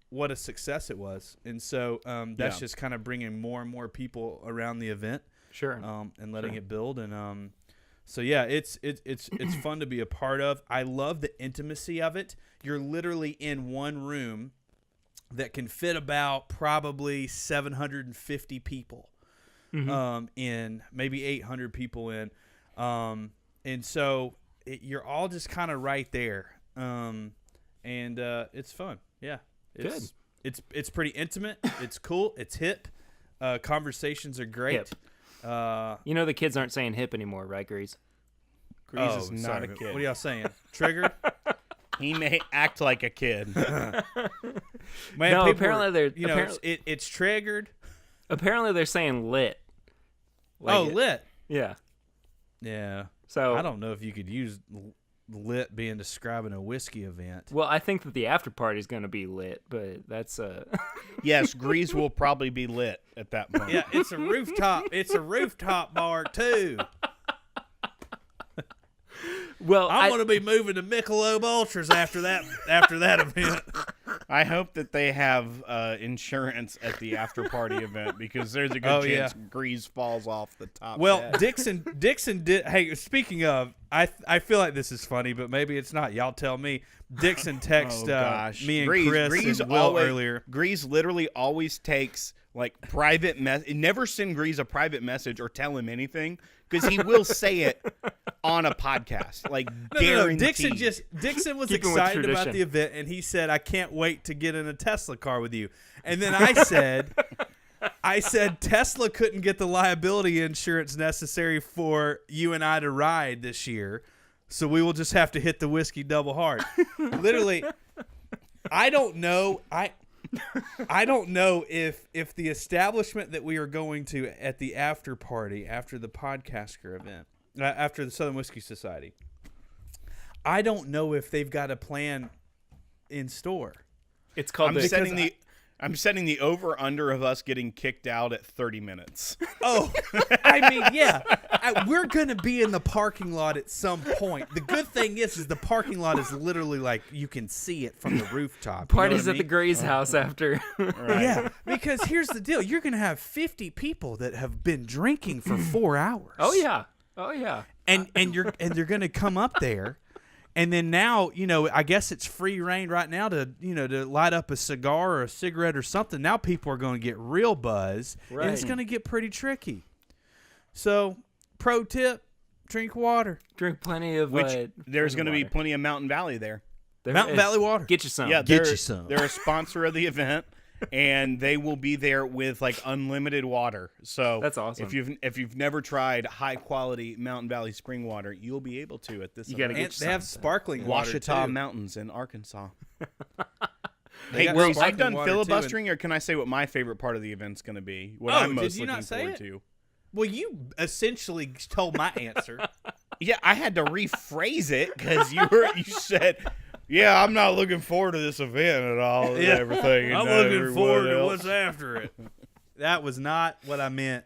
Speaker 1: what a success it was, and so that's just kind of bringing more and more people around the event, and letting it build, and so yeah, it's fun to be a part of. I love the intimacy of it. You're literally in one room that can fit about probably 750 people, in maybe 800 people in, and so you're all just kind of right there, and it's fun. Yeah, it's pretty intimate. It's cool. It's hip. Conversations are great.
Speaker 3: Hip. The kids aren't saying hip anymore, right, Grease?
Speaker 2: Grease is not a kid.
Speaker 1: What are y'all saying? Triggered?
Speaker 2: He may act like a kid.
Speaker 1: Man,
Speaker 3: no, apparently they're.
Speaker 1: It's triggered.
Speaker 3: Apparently they're saying lit.
Speaker 1: Lit.
Speaker 3: Yeah.
Speaker 1: Yeah.
Speaker 3: So
Speaker 1: I don't know if you could use lit being describing a whiskey event.
Speaker 3: Well, I think that the after party is going to be lit, but that's
Speaker 2: Yes, Grease will probably be lit at that point.
Speaker 1: Yeah, it's a rooftop. It's a rooftop bar too.
Speaker 3: Well,
Speaker 1: I'm going to be moving to Michelob Ultras after that event.
Speaker 2: I hope that they have insurance at the after party event, because there's a good chance Grease falls off the top.
Speaker 1: Well, Dixon did. Hey, speaking of, I feel like this is funny, but maybe it's not. Y'all tell me. Dixon texted me and Chris and Will earlier.
Speaker 2: Grease literally always takes like private never send Grease a private message or tell him anything, because he will say it on a podcast. Like, guaranteed.
Speaker 1: No. Dixon was excited about the event, and he said, "I can't wait to get in a Tesla car with you." And then I said, Tesla couldn't get the liability insurance necessary for you and I to ride this year, so we will just have to hit the whiskey double hard. Literally, I don't know. I don't know if the establishment that we are going to at the after party, after the podcaster event, after the Southern Whiskey Society, I don't know if they've got a plan in store.
Speaker 3: It's called
Speaker 2: I'm setting the over-under of us getting kicked out at 30 minutes.
Speaker 1: Oh, I mean, yeah. We're going to be in the parking lot at some point. The good thing is the parking lot is literally like you can see it from the rooftop.
Speaker 3: Parties
Speaker 1: you know
Speaker 3: at the Greeze house after.
Speaker 2: Right.
Speaker 1: Yeah, because here's the deal. You're going to have 50 people that have been drinking for 4 hours.
Speaker 3: Oh, yeah. Oh, yeah.
Speaker 1: And they're going to come up there. And then now, I guess it's free reign right now to light up a cigar or a cigarette or something. Now people are going to get real buzz, and it's
Speaker 3: Right.
Speaker 1: going to get pretty tricky. So, pro tip, drink water.
Speaker 3: Drink plenty of
Speaker 2: Which there's going to be
Speaker 3: water.
Speaker 2: plenty of Mountain Valley there.
Speaker 3: There
Speaker 1: Mountain
Speaker 3: is.
Speaker 1: Valley water.
Speaker 3: Get you some.
Speaker 2: Yeah,
Speaker 1: Get
Speaker 2: they're,
Speaker 1: you some.
Speaker 2: they're a sponsor of the event, and they will be there with like unlimited water. So
Speaker 3: That's awesome.
Speaker 2: If you've never tried high quality Mountain Valley spring water, you'll be able to at this
Speaker 3: You gotta
Speaker 2: event.
Speaker 1: And
Speaker 3: get
Speaker 1: they have
Speaker 3: some.
Speaker 1: sparkling water,
Speaker 2: Ouachita
Speaker 1: too.
Speaker 2: Mountains in Arkansas.
Speaker 1: They
Speaker 2: Hey,
Speaker 1: got
Speaker 2: Grace,
Speaker 1: sparkling
Speaker 2: I've done
Speaker 1: water, too,
Speaker 2: filibustering, or can I say what my favorite part of the event's going to be? What
Speaker 1: Oh,
Speaker 2: I'm
Speaker 1: did
Speaker 2: most
Speaker 1: you
Speaker 2: looking
Speaker 1: not say
Speaker 2: forward
Speaker 1: it?
Speaker 2: to.
Speaker 1: Well, you essentially told my answer.
Speaker 2: Yeah, I had to rephrase it because you said, "Yeah, I'm not looking forward to this event at all." And everything.
Speaker 1: I'm
Speaker 2: and
Speaker 1: looking forward to
Speaker 2: everyone
Speaker 1: what's
Speaker 2: else."
Speaker 1: after it. That was not what I meant.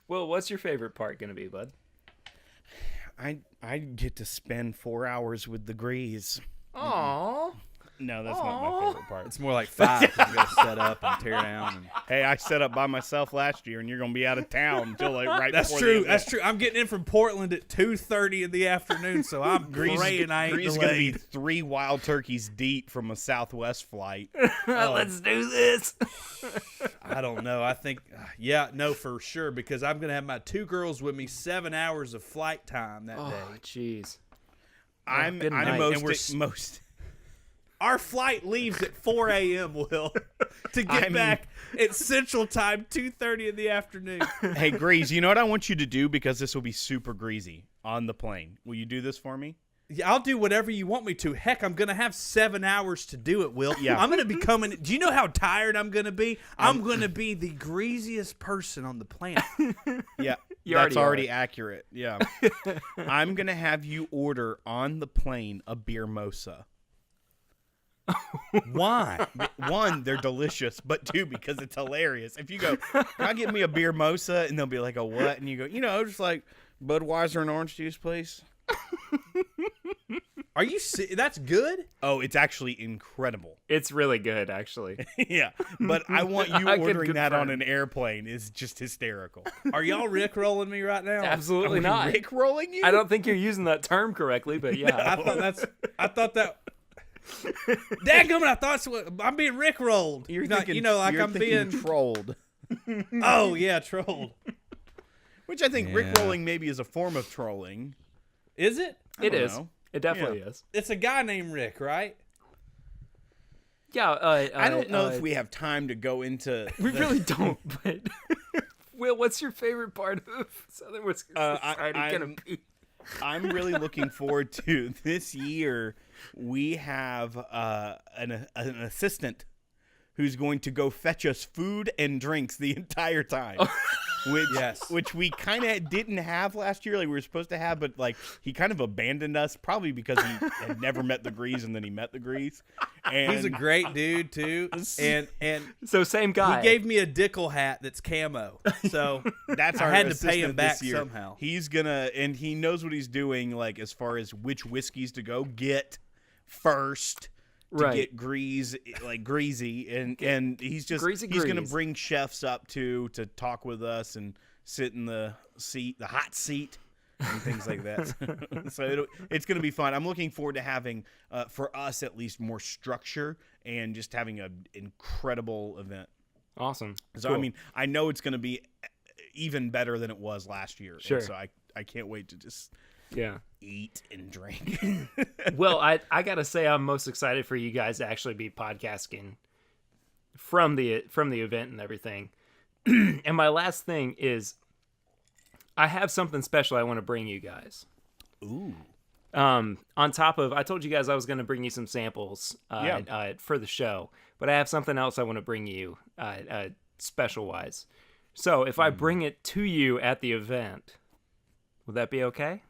Speaker 3: Well, what's your favorite part going to be, bud?
Speaker 2: I get to spend 4 hours with the Greeze.
Speaker 3: Aww.
Speaker 2: No, that's not my favorite part.
Speaker 1: It's more like 5 'cause you got to set up and tear down. And...
Speaker 2: Hey, I set up by myself last year, and you're gonna be out of town until like right
Speaker 1: That's
Speaker 2: before
Speaker 1: true.
Speaker 2: the event.
Speaker 1: That's true. I'm getting in from Portland at 2:30 in the afternoon, so I'm praying I ain't
Speaker 2: Grease gonna be
Speaker 1: delayed.
Speaker 2: 3 wild turkeys deep from a Southwest flight.
Speaker 3: Let's do this.
Speaker 1: I don't know. I think, for sure, because I'm gonna have my 2 girls with me. 7 hours of flight time that
Speaker 3: Oh,
Speaker 1: day.
Speaker 3: jeez.
Speaker 2: I'm
Speaker 3: good night.
Speaker 1: And we're
Speaker 2: most.
Speaker 1: Our flight leaves at 4 a.m. Will to get back at Central Time 2:30 in the afternoon.
Speaker 2: Hey, Grease, you know what I want you to do, because this will be super greasy on the plane. Will you do this for me?
Speaker 1: Yeah, I'll do whatever you want me to. Heck, I'm going to have 7 hours to do it, Will.
Speaker 2: Yeah.
Speaker 1: I'm going to be coming. Do you know how tired I'm going to be? I'm going to be the greasiest person on the planet.
Speaker 2: Yeah,
Speaker 3: You
Speaker 2: that's
Speaker 3: already
Speaker 2: already accurate. Yeah. I'm going to have you order on the plane a beer mosa.
Speaker 1: Why?
Speaker 2: 1, they're delicious, but 2, because it's hilarious. If you go, "Can I get me a beer mosa?" and they'll be like, "A what?" and you go, just like Budweiser and orange juice, please.
Speaker 1: Are you that's good?
Speaker 2: Oh, it's actually incredible.
Speaker 3: It's really good, actually.
Speaker 2: Yeah, but I want you
Speaker 3: I can
Speaker 2: ordering that on
Speaker 3: confirm.
Speaker 2: an airplane is just hysterical.
Speaker 1: Are y'all Rickrolling me right now?
Speaker 3: Absolutely not.
Speaker 2: Rick rolling you?
Speaker 3: I don't think you're using that term correctly, but yeah.
Speaker 1: I thought that. Dadgummit, I thought I'm being Rickrolled.
Speaker 2: You're
Speaker 1: Not-
Speaker 2: thinking,
Speaker 1: like
Speaker 2: you're
Speaker 1: I'm
Speaker 2: thinking
Speaker 1: being.
Speaker 2: trolled.
Speaker 1: Oh yeah, trolled.
Speaker 2: Which I think Rick rolling maybe is a form of trolling.
Speaker 1: Is it?
Speaker 3: It
Speaker 2: don't
Speaker 3: is.
Speaker 2: know.
Speaker 3: It definitely is.
Speaker 1: It's a guy named Rick, right?
Speaker 3: Yeah.
Speaker 2: I don't know if we have time to go into.
Speaker 3: We really don't, but. Will, what's your favorite part of Southern Wisconsin Society gonna be?
Speaker 2: I'm really looking forward to this year. We have an assistant who's going to go fetch us food and drinks the entire time. Which we kind of didn't have last year, like we were supposed to have, but like he kind of abandoned us, probably because he had never met the Grease, and then he met the Grease. And
Speaker 1: He's a great dude too, and
Speaker 3: So same guy.
Speaker 1: he gave me a Dickel hat that's camo. So
Speaker 2: that's
Speaker 1: I
Speaker 2: our
Speaker 1: had to pay
Speaker 2: assistant
Speaker 1: him back
Speaker 2: this year.
Speaker 1: somehow.
Speaker 2: He's gonna, and he knows what he's doing, like as far as which whiskeys to go get first. To
Speaker 3: Right.
Speaker 2: get greasy, and he's gonna
Speaker 3: Grease.
Speaker 2: bring chefs up to talk with us and sit in the hot seat, and things like that. So it's gonna be fun. I'm looking forward to having, for us at least, more structure and just having an incredible event.
Speaker 3: Awesome.
Speaker 2: So
Speaker 3: Cool.
Speaker 2: I mean, I know it's gonna be even better than it was last year.
Speaker 3: Sure.
Speaker 2: And so I can't wait to just
Speaker 3: Yeah.
Speaker 2: eat and drink.
Speaker 3: Well, I gotta say I'm most excited for you guys to actually be podcasting from the event and everything. And my last thing is, I have something special I want to bring you guys.
Speaker 2: Ooh.
Speaker 3: On top of, I told you guys I was going to bring you some samples for the show, but I have something else I want to bring you special wise. So if I bring it to you at the event, would that be okay?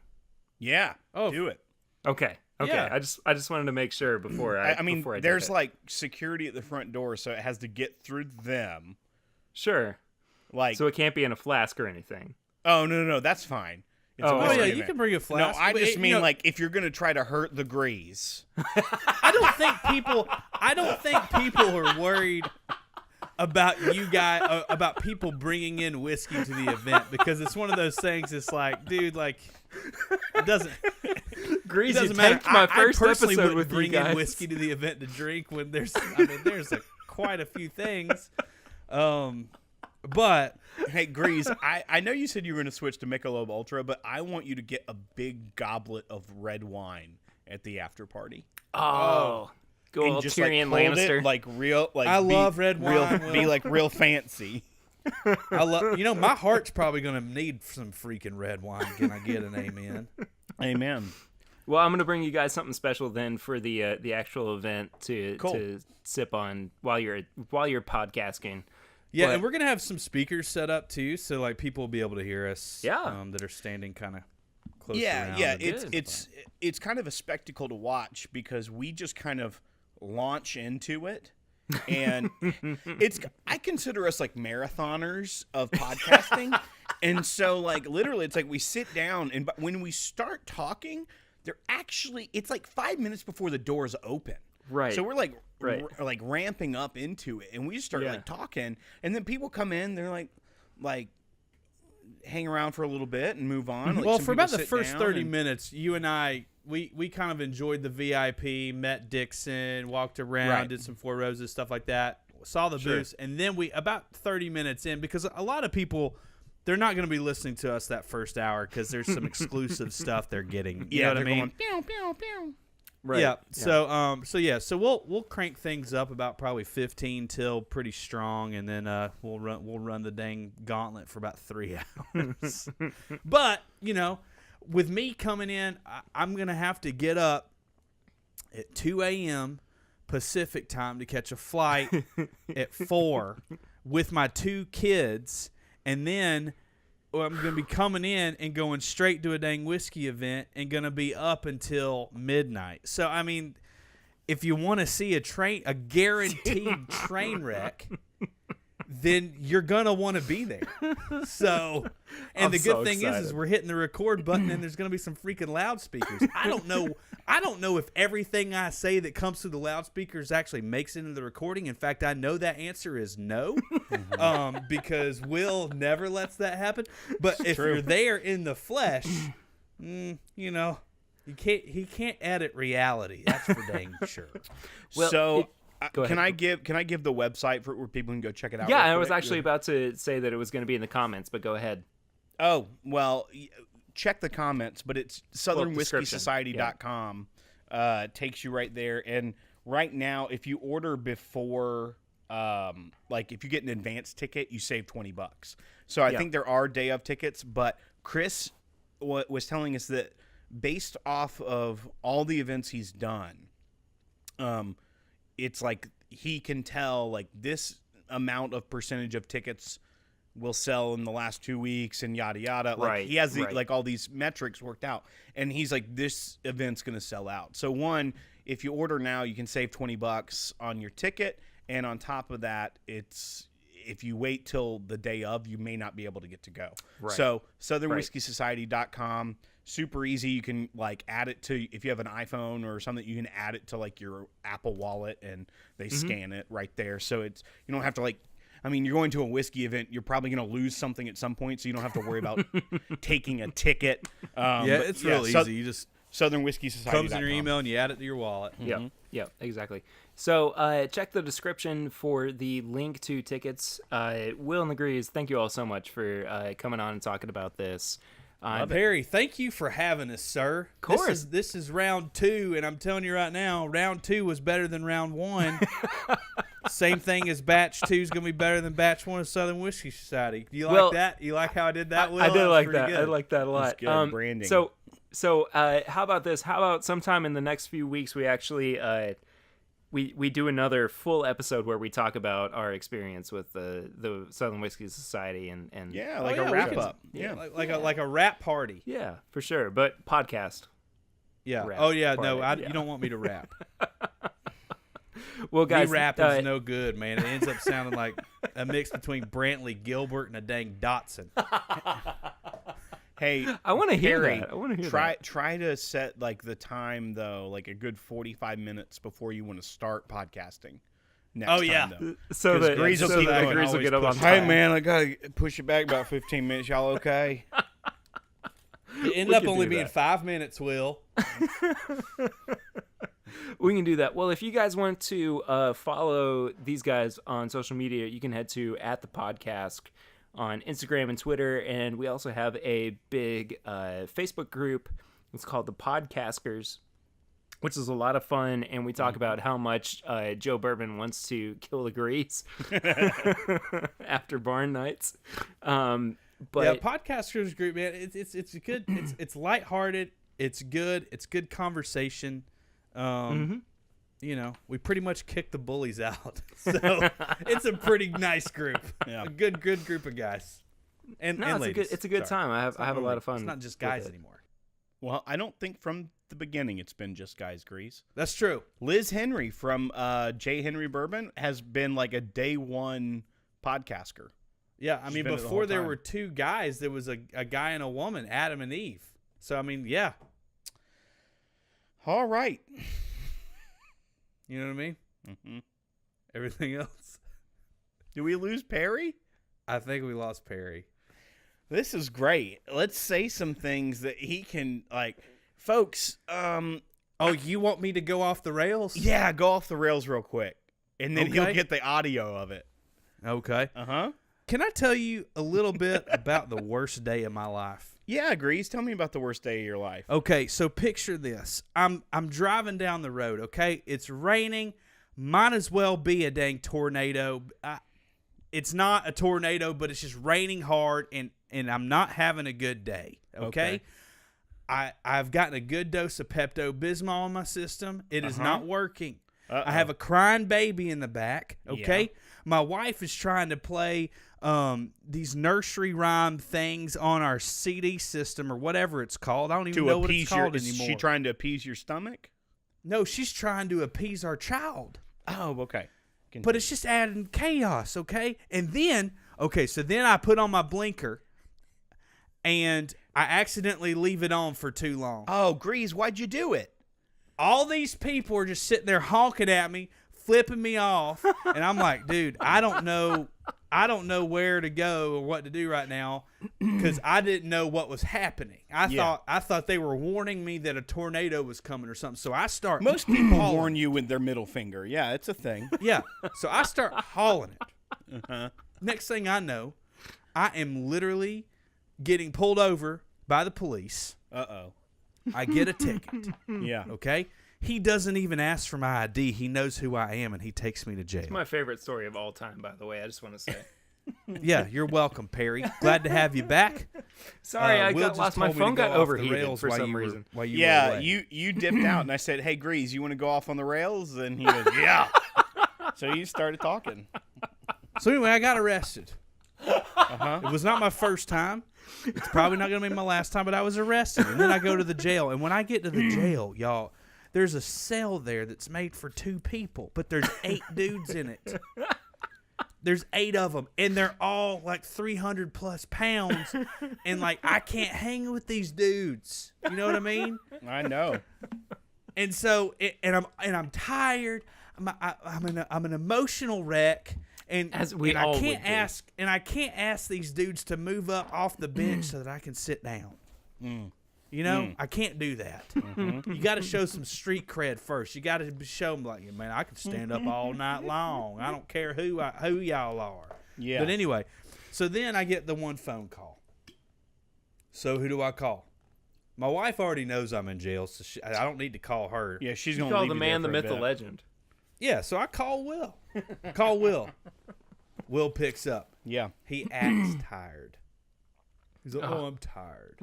Speaker 2: Yeah.
Speaker 1: Oh.
Speaker 2: Do it.
Speaker 3: Okay.
Speaker 1: Yeah.
Speaker 3: I just wanted to make sure before I.
Speaker 2: I mean,
Speaker 3: before I did
Speaker 2: there's
Speaker 3: it.
Speaker 2: like security at the front door, so it has to get through them.
Speaker 3: Sure.
Speaker 2: Like,
Speaker 3: So it can't be in a flask or anything.
Speaker 2: oh no, that's fine. It's a
Speaker 3: Oh,
Speaker 1: Oh
Speaker 2: whiskey
Speaker 1: yeah,
Speaker 2: event.
Speaker 1: you can bring a
Speaker 2: No,
Speaker 1: flask.
Speaker 2: I
Speaker 1: but
Speaker 2: just
Speaker 1: it-
Speaker 2: mean
Speaker 1: you know,
Speaker 2: like if you're gonna try to hurt the Greeze.
Speaker 1: I don't think people are worried about you guys about people bringing in whiskey to the event, because it's one of those things. It's like, dude, like it doesn't.
Speaker 3: Grease,
Speaker 1: It
Speaker 3: you
Speaker 1: doesn't matter.
Speaker 3: tanked my
Speaker 1: I
Speaker 3: first
Speaker 1: personally
Speaker 3: episode
Speaker 1: wouldn't
Speaker 3: with
Speaker 1: bring
Speaker 3: you guys.
Speaker 1: in whiskey to the event to drink when there's quite a few things. But
Speaker 2: Hey, Grease, I know you said you were gonna switch to Michelob Ultra, but I want you to get a big goblet of red wine at the after party.
Speaker 3: Oh, go
Speaker 2: And
Speaker 3: old
Speaker 2: just
Speaker 3: Tyrion
Speaker 2: like hold
Speaker 3: Lannister.
Speaker 2: it like real, like
Speaker 1: I
Speaker 2: be
Speaker 1: love red
Speaker 2: real,
Speaker 1: wine,
Speaker 2: be
Speaker 1: Will.
Speaker 2: like real fancy.
Speaker 1: I love, my heart's probably gonna need some freaking red wine. Can I get an amen?
Speaker 2: Amen.
Speaker 3: Well, I'm gonna bring you guys something special then for the actual event to
Speaker 2: Cool.
Speaker 3: to sip on while you're podcasting.
Speaker 1: Yeah,
Speaker 3: But-
Speaker 1: and we're gonna have some speakers set up too, so like people will be able to hear us.
Speaker 3: Yeah.
Speaker 1: that are standing kind of close.
Speaker 2: Yeah,
Speaker 1: around
Speaker 2: yeah.
Speaker 1: and-
Speaker 2: It's kind of a spectacle to watch because we just kind of launch into it, and I consider us like marathoners of podcasting, and so like literally it's like we sit down and when we start talking, it's like 5 minutes before the doors open.
Speaker 3: Right.
Speaker 2: So we're like
Speaker 3: Right.
Speaker 2: like ramping up into it, and we just start
Speaker 3: Yeah.
Speaker 2: like talking, and then people come in, they're like hang around for a little bit and move on. Like,
Speaker 1: well,
Speaker 2: some
Speaker 1: for
Speaker 2: people
Speaker 1: about the
Speaker 2: sit
Speaker 1: first
Speaker 2: down
Speaker 1: 30
Speaker 2: and-
Speaker 1: minutes, you and I, we kind of enjoyed the VIP, met Dixon, walked around,
Speaker 2: Right.
Speaker 1: did some Four Roses, stuff like that, saw the
Speaker 2: Sure.
Speaker 1: booths, and then about 30 minutes in, because a lot of people, they're not going to be listening to us that first hour because there's some exclusive stuff they're getting. You know what I
Speaker 2: they're
Speaker 1: mean?
Speaker 2: going, pew, pew, pew.
Speaker 3: Right.
Speaker 1: Yeah. So we'll crank things up about probably 15 till pretty strong, and then we'll run the dang gauntlet for about 3 hours. But with me coming in, I'm gonna have to get up at 2 a.m. Pacific time to catch a flight at 4 with my 2 kids, and then I'm going to be coming in and going straight to a dang whiskey event and going to be up until midnight. So, I mean, if you want to see a guaranteed train wreck, then you're going to want to be there. So, and
Speaker 3: I'm
Speaker 1: the
Speaker 3: so
Speaker 1: good thing is
Speaker 3: excited.
Speaker 1: we're hitting the record button and there's going to be some freaking loudspeakers. I don't know if everything I say that comes through the loudspeakers actually makes it into the recording. In fact, I know that answer is no, because Will never lets that happen. But if
Speaker 2: true.
Speaker 1: you're there in the flesh, he can't edit reality. That's for dang sure.
Speaker 3: Well,
Speaker 2: So
Speaker 3: go
Speaker 2: can
Speaker 3: ahead.
Speaker 2: I give the website for where people can go check it out?
Speaker 3: Yeah,
Speaker 2: real
Speaker 3: I was
Speaker 2: quick?
Speaker 3: actually about to say that it was going to be in the comments, but go ahead.
Speaker 2: Oh, well, check the comments, but it's
Speaker 3: description.
Speaker 2: southernwhiskeysociety.com. Takes you right there. And right now, if you order before, like if you get an advance ticket, you save $20. So I
Speaker 3: Yeah.
Speaker 2: think there are day of tickets, but Chris was telling us that based off of all the events he's done, it's like he can tell like this amount of percentage of tickets will sell in the last 2 weeks and yada yada. Like
Speaker 3: Right,
Speaker 2: he has
Speaker 3: right.
Speaker 2: like all these metrics worked out, and he's like, this event's gonna sell out. So one, if you order now, you can save $20 on your ticket, and on top of that, it's if you wait till the day of, you may not be able to get to go.
Speaker 3: Right.
Speaker 2: So southernwhiskeysociety.com, super easy. You can like add it to, if you have an iPhone or something, you can add it to like your Apple Wallet, and they scan it right there. So it's, you don't have to like, I mean, you're going to a whiskey event, you're probably going to lose something at some point, so you don't have to worry about taking a ticket.
Speaker 1: Yeah,
Speaker 2: But
Speaker 1: it's real easy. You just
Speaker 2: southernwhiskeysociety.com.
Speaker 1: comes in your email and you add it to your wallet.
Speaker 3: Yeah, exactly. So check the description for the link to tickets. Will and The Greeze, thank you all so much for coming on and talking about this.
Speaker 1: Perry, thank you for having us, sir. Of
Speaker 3: course.
Speaker 1: This is round 2, and I'm telling you right now, round 2 was better than round 1. Same thing as batch 2 is going to be better than batch 1 of Southern Whiskey Society. Do you like
Speaker 3: Well,
Speaker 1: that? You like how I did that, Will?
Speaker 3: I did
Speaker 1: was
Speaker 3: like
Speaker 1: pretty
Speaker 3: that.
Speaker 1: good.
Speaker 3: I like that a lot.
Speaker 2: good branding.
Speaker 3: So how about this? How about sometime in the next few weeks we actually we do another full episode where we talk about our experience with the Southern Whiskey Society and
Speaker 2: Yeah, like
Speaker 1: Oh,
Speaker 2: a
Speaker 1: we
Speaker 2: wrap
Speaker 1: can-
Speaker 2: up.
Speaker 1: Yeah, like a rap party.
Speaker 3: yeah, for sure. But podcast.
Speaker 1: Yeah.
Speaker 3: rap
Speaker 1: Oh yeah.
Speaker 3: part
Speaker 1: No,
Speaker 3: of it.
Speaker 1: you don't want me to rap.
Speaker 3: Well, guys,
Speaker 1: Me rapping's no good, man. It ends up sounding like a mix between Brantley Gilbert and a dang Datsun.
Speaker 2: Hey,
Speaker 3: I want to hear
Speaker 2: Perry,
Speaker 3: that. I want to hear
Speaker 2: try
Speaker 3: that.
Speaker 2: try to set like the time though, like a good 45 minutes before you want to start podcasting. Next
Speaker 1: Oh,
Speaker 2: time,
Speaker 1: yeah.
Speaker 2: though.
Speaker 3: So
Speaker 2: 'Cause
Speaker 3: that
Speaker 2: Grease will
Speaker 3: so
Speaker 2: keep
Speaker 3: that
Speaker 2: going.
Speaker 3: Grease will
Speaker 2: Always
Speaker 3: get up on
Speaker 2: push-
Speaker 3: time.
Speaker 2: Hey man, I gotta push it back about 15 minutes. Y'all okay?
Speaker 1: It ended up
Speaker 2: could
Speaker 1: only
Speaker 2: do
Speaker 1: being
Speaker 2: that.
Speaker 1: 5 minutes, Will.
Speaker 3: We can do that. Well, if you guys want to follow these guys on social media, you can head to @thepodcast on Instagram and Twitter, and we also have a big Facebook group. It's called the Podcasters, which is a lot of fun, and we talk about how much Joe Bourbon wants to kill the Grease after barn nights. But
Speaker 1: Yeah, Podcasters group, man. It's good. It's lighthearted. It's good. It's good conversation. You know, we pretty much kick the bullies out, so it's a pretty nice group.
Speaker 2: Yeah.
Speaker 1: A good group of guys. And
Speaker 3: no,
Speaker 1: ladies.
Speaker 3: it's a good
Speaker 1: Sorry.
Speaker 3: time. I have a lot of fun.
Speaker 1: It's not just
Speaker 3: with
Speaker 1: guys
Speaker 3: it.
Speaker 1: anymore.
Speaker 2: Well, I don't think from the beginning it's been just guys Grease.
Speaker 1: That's true.
Speaker 2: Liz Henry from J. Henry Bourbon has been like a day one podcaster.
Speaker 1: Yeah, I
Speaker 2: She's
Speaker 1: mean,
Speaker 2: been it the
Speaker 1: before
Speaker 2: whole
Speaker 1: there
Speaker 2: time.
Speaker 1: were two guys, there was a guy and a woman, Adam and Eve. So I mean, yeah,
Speaker 2: All right.
Speaker 1: you know what I mean.
Speaker 2: Mm-hmm.
Speaker 1: Everything else,
Speaker 2: Do we lose Perry?
Speaker 1: I think we lost Perry.
Speaker 2: This is great. Let's say some things that he can like, folks.
Speaker 1: Oh, you want me to go off the rails?
Speaker 2: Yeah, go off the rails real quick, and then he'll
Speaker 1: Okay.
Speaker 2: get the audio of it.
Speaker 1: Okay.
Speaker 2: Uh-huh.
Speaker 1: Can I tell you a little bit about the worst day of my life?
Speaker 2: Yeah, Grease, tell me about the worst day of your life.
Speaker 1: Okay, so picture this. I'm driving down the road, okay? It's raining. Might as well be a dang tornado. It's not a tornado, but it's just raining hard, and I'm not having a good day, okay? I've gotten a good dose of Pepto-Bismol in my system. It is not working. I have a crying baby in the back, okay?
Speaker 2: Yeah.
Speaker 1: My wife is trying to play these nursery rhyme things on our CD system or whatever it's called. I don't even know what it's called
Speaker 2: is
Speaker 1: anymore.
Speaker 2: she trying to appease your stomach?
Speaker 1: No, she's trying to appease our child.
Speaker 2: Oh, okay.
Speaker 1: But it's just adding chaos, okay? And then, so then I put on my blinker, and I accidentally leave it on for too long.
Speaker 2: Oh, Grease, why'd you do it?
Speaker 1: All these people are just sitting there honking at me, flipping me off, and I'm like, dude, I don't know where to go or what to do right now because I didn't know what was happening. I thought they were warning me that a tornado was coming or something. So I start.
Speaker 2: Most people
Speaker 1: hauling.
Speaker 2: warn you with their middle finger. Yeah, it's a thing.
Speaker 1: Yeah. So I start hauling it. Next thing I know, I am literally getting pulled over by the police.
Speaker 2: Uh-oh.
Speaker 1: I get a ticket.
Speaker 2: Yeah.
Speaker 1: Okay. He doesn't even ask for my ID. He knows who I am, and he takes me to jail.
Speaker 3: It's my favorite story of all time, by the way. I just want to say.
Speaker 1: Yeah, you're welcome, Perry. Glad to have you back.
Speaker 3: Sorry, I
Speaker 1: Will
Speaker 3: got
Speaker 1: just
Speaker 3: lost. My
Speaker 1: told me to
Speaker 3: phone
Speaker 1: go
Speaker 3: got
Speaker 1: off the
Speaker 3: overheated
Speaker 1: rails
Speaker 3: for
Speaker 1: while
Speaker 3: some
Speaker 1: you were-
Speaker 3: reason.
Speaker 1: while you were
Speaker 2: Yeah,
Speaker 1: away.
Speaker 2: you dipped out, and I said, hey, Grease, you want to go off on the rails? And he goes, yeah. So you started talking.
Speaker 1: So anyway, I got arrested. It was not my first time. It's probably not going to be my last time, but I was arrested. And then I go to the jail. And when I get to the jail, y'all, there's a cell there that's made for 2 people, but there's 8 dudes in it. There's 8 of them, and they're all like 300 plus pounds. And like, I can't hang with these dudes. You know what I mean?
Speaker 2: I know.
Speaker 1: And so, I'm tired. I'm an emotional wreck, and
Speaker 3: As we
Speaker 1: and
Speaker 3: all
Speaker 1: I can't
Speaker 3: would be.
Speaker 1: ask ask these dudes to move up off the bench so that I can sit down. You know, I can't do that. You got to show some street cred first. You got to show them like, man, I can stand up all night long. I don't care who y'all are.
Speaker 2: Yeah.
Speaker 1: But anyway, so then I get the one phone call. So who do I call? My wife already knows I'm in jail, so I don't need to call her.
Speaker 2: Yeah, she's
Speaker 3: You
Speaker 2: going to
Speaker 3: call
Speaker 2: leave
Speaker 3: the
Speaker 2: you
Speaker 3: man, the
Speaker 2: there for a
Speaker 3: myth, the
Speaker 2: bit.
Speaker 3: legend.
Speaker 1: Yeah, so I call Will. Will picks up.
Speaker 2: Yeah.
Speaker 1: He acts tired. He's like, oh, I'm tired.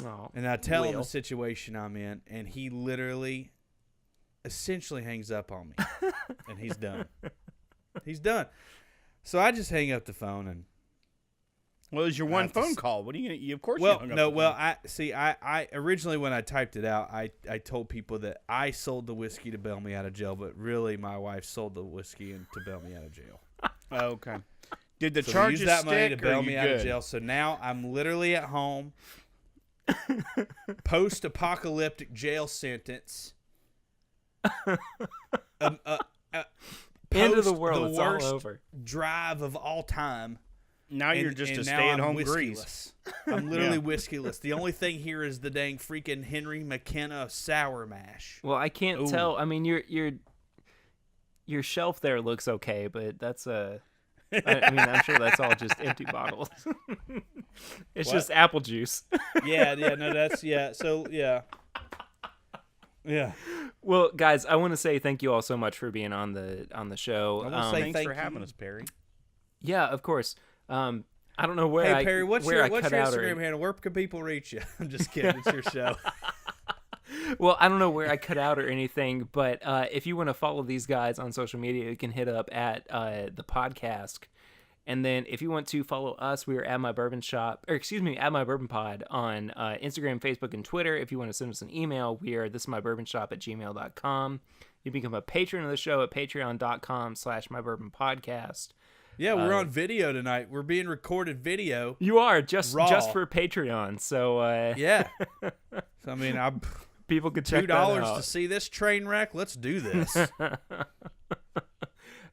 Speaker 3: Oh.
Speaker 1: And I tell him
Speaker 3: Will.
Speaker 1: the situation I'm in, and he literally essentially hangs up on me. And he's done. He's done. So I just hang up the phone, and
Speaker 2: Well, it was your one phone call. What are you gonna? Of course.
Speaker 1: Well,
Speaker 2: you hung up
Speaker 1: no.
Speaker 2: the
Speaker 1: Well,
Speaker 2: phone.
Speaker 1: I originally when I typed it out, I told people that I sold the whiskey to bail me out of jail, but really my wife sold the whiskey to bail me out of jail.
Speaker 2: Okay. Did the
Speaker 1: So we
Speaker 2: charges
Speaker 1: used that money to
Speaker 2: stick, or
Speaker 1: bail
Speaker 2: you
Speaker 1: me out of
Speaker 2: good?
Speaker 1: jail. So now I'm literally at home, post-apocalyptic jail sentence.
Speaker 3: End of
Speaker 1: Post
Speaker 3: the world. It's all
Speaker 1: worst
Speaker 3: over.
Speaker 1: drive of all time.
Speaker 2: Now you're just a
Speaker 1: now
Speaker 2: stay-at-home
Speaker 1: I'm
Speaker 2: grease.
Speaker 1: whiskey-less. I'm literally whiskey-less. The only thing here is the dang freaking Henry McKenna sour mash.
Speaker 3: Well, I can't tell. I mean, your shelf there looks okay, but that's I mean, I'm sure that's all just empty bottles. It's just apple juice.
Speaker 1: Yeah, no, that's So yeah.
Speaker 3: Well, guys, I want to say thank you all so much for being on the show.
Speaker 1: I want to say
Speaker 2: Thanks
Speaker 1: thank
Speaker 2: for
Speaker 1: you.
Speaker 2: having us, Perry.
Speaker 3: Yeah, of course. I don't know where
Speaker 1: Hey Perry, what's your
Speaker 3: cut out
Speaker 1: Instagram handle? Where can people reach you? I'm just kidding. It's your show.
Speaker 3: Well, I don't know where I cut out or anything, but if you want to follow these guys on social media, you can hit up at the Podcask. And then if you want to follow us, we are at My Bourbon Shop, or excuse me, at My Bourbon Pod on Instagram, Facebook, and Twitter. If you want to send us an email, we are thisismybourbonshop@gmail.com. You become a patron of the show at patreon.com/mybourbonpodcast.
Speaker 1: Yeah, we're on video tonight. We're being recorded video.
Speaker 3: You are just
Speaker 1: Raw.
Speaker 3: for Patreon, so
Speaker 1: Yeah. So I mean, I'm
Speaker 3: people could check that
Speaker 1: $2
Speaker 3: out.
Speaker 1: to see this train wreck. Let's do this.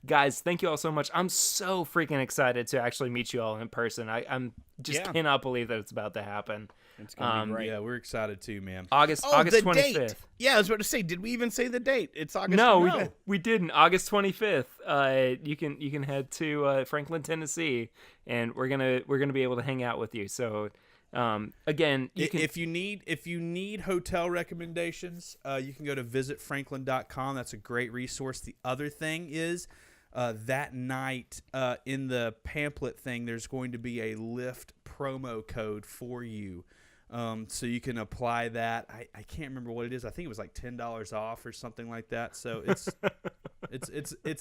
Speaker 3: Guys, thank you all so much. I'm so freaking excited to actually meet you all in person. I'm just cannot believe that it's about to happen.
Speaker 2: It's gonna be great.
Speaker 1: Yeah, we're excited too, man.
Speaker 3: August
Speaker 2: the
Speaker 3: 25th.
Speaker 2: date. Yeah, I was about to say, did we even say the date? It's August.
Speaker 3: No, we didn't. August 25th. You can head to Franklin, Tennessee, and we're gonna be able to hang out with you. So, again,
Speaker 1: If you need hotel recommendations, you can go to visitfranklin.com. That's a great resource. The other thing is that night in the pamphlet thing, there's going to be a Lyft promo code for you. So you can apply that. I can't remember what it is. I think it was like $10 off or something like that. So it's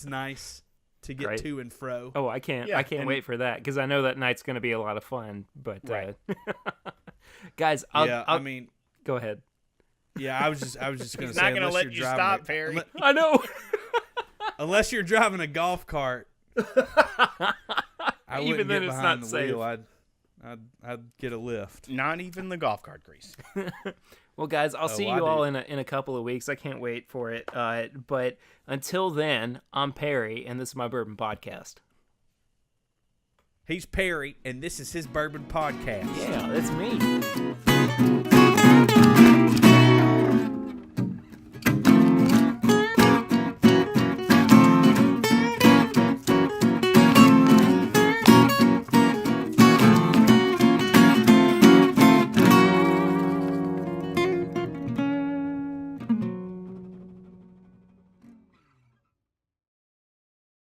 Speaker 1: nice to get
Speaker 3: Right.
Speaker 1: to and fro.
Speaker 3: Oh, I can't wait for that because I know that night's gonna be a lot of fun. But guys,
Speaker 1: I mean,
Speaker 3: go ahead.
Speaker 1: yeah, I was just going to
Speaker 2: He's
Speaker 1: say,
Speaker 2: not gonna
Speaker 1: unless
Speaker 2: let
Speaker 1: you're
Speaker 2: you
Speaker 1: driving
Speaker 2: stop, Perry.
Speaker 3: I know.
Speaker 1: Unless you're driving a golf cart, I
Speaker 3: Even
Speaker 1: wouldn't
Speaker 3: then
Speaker 1: get
Speaker 3: it's
Speaker 1: behind
Speaker 3: not
Speaker 1: the wheel.
Speaker 3: safe.
Speaker 1: I'd get a lift.
Speaker 2: Not even the golf cart grease.
Speaker 3: Well, guys, I'll see
Speaker 1: I
Speaker 3: you all
Speaker 1: do.
Speaker 3: in a couple of weeks. I can't wait for it. But until then, I'm Perry, and this is my Bourbon Podcast.
Speaker 1: He's Perry, and this is his Bourbon Podcast.
Speaker 3: Yeah, that's me.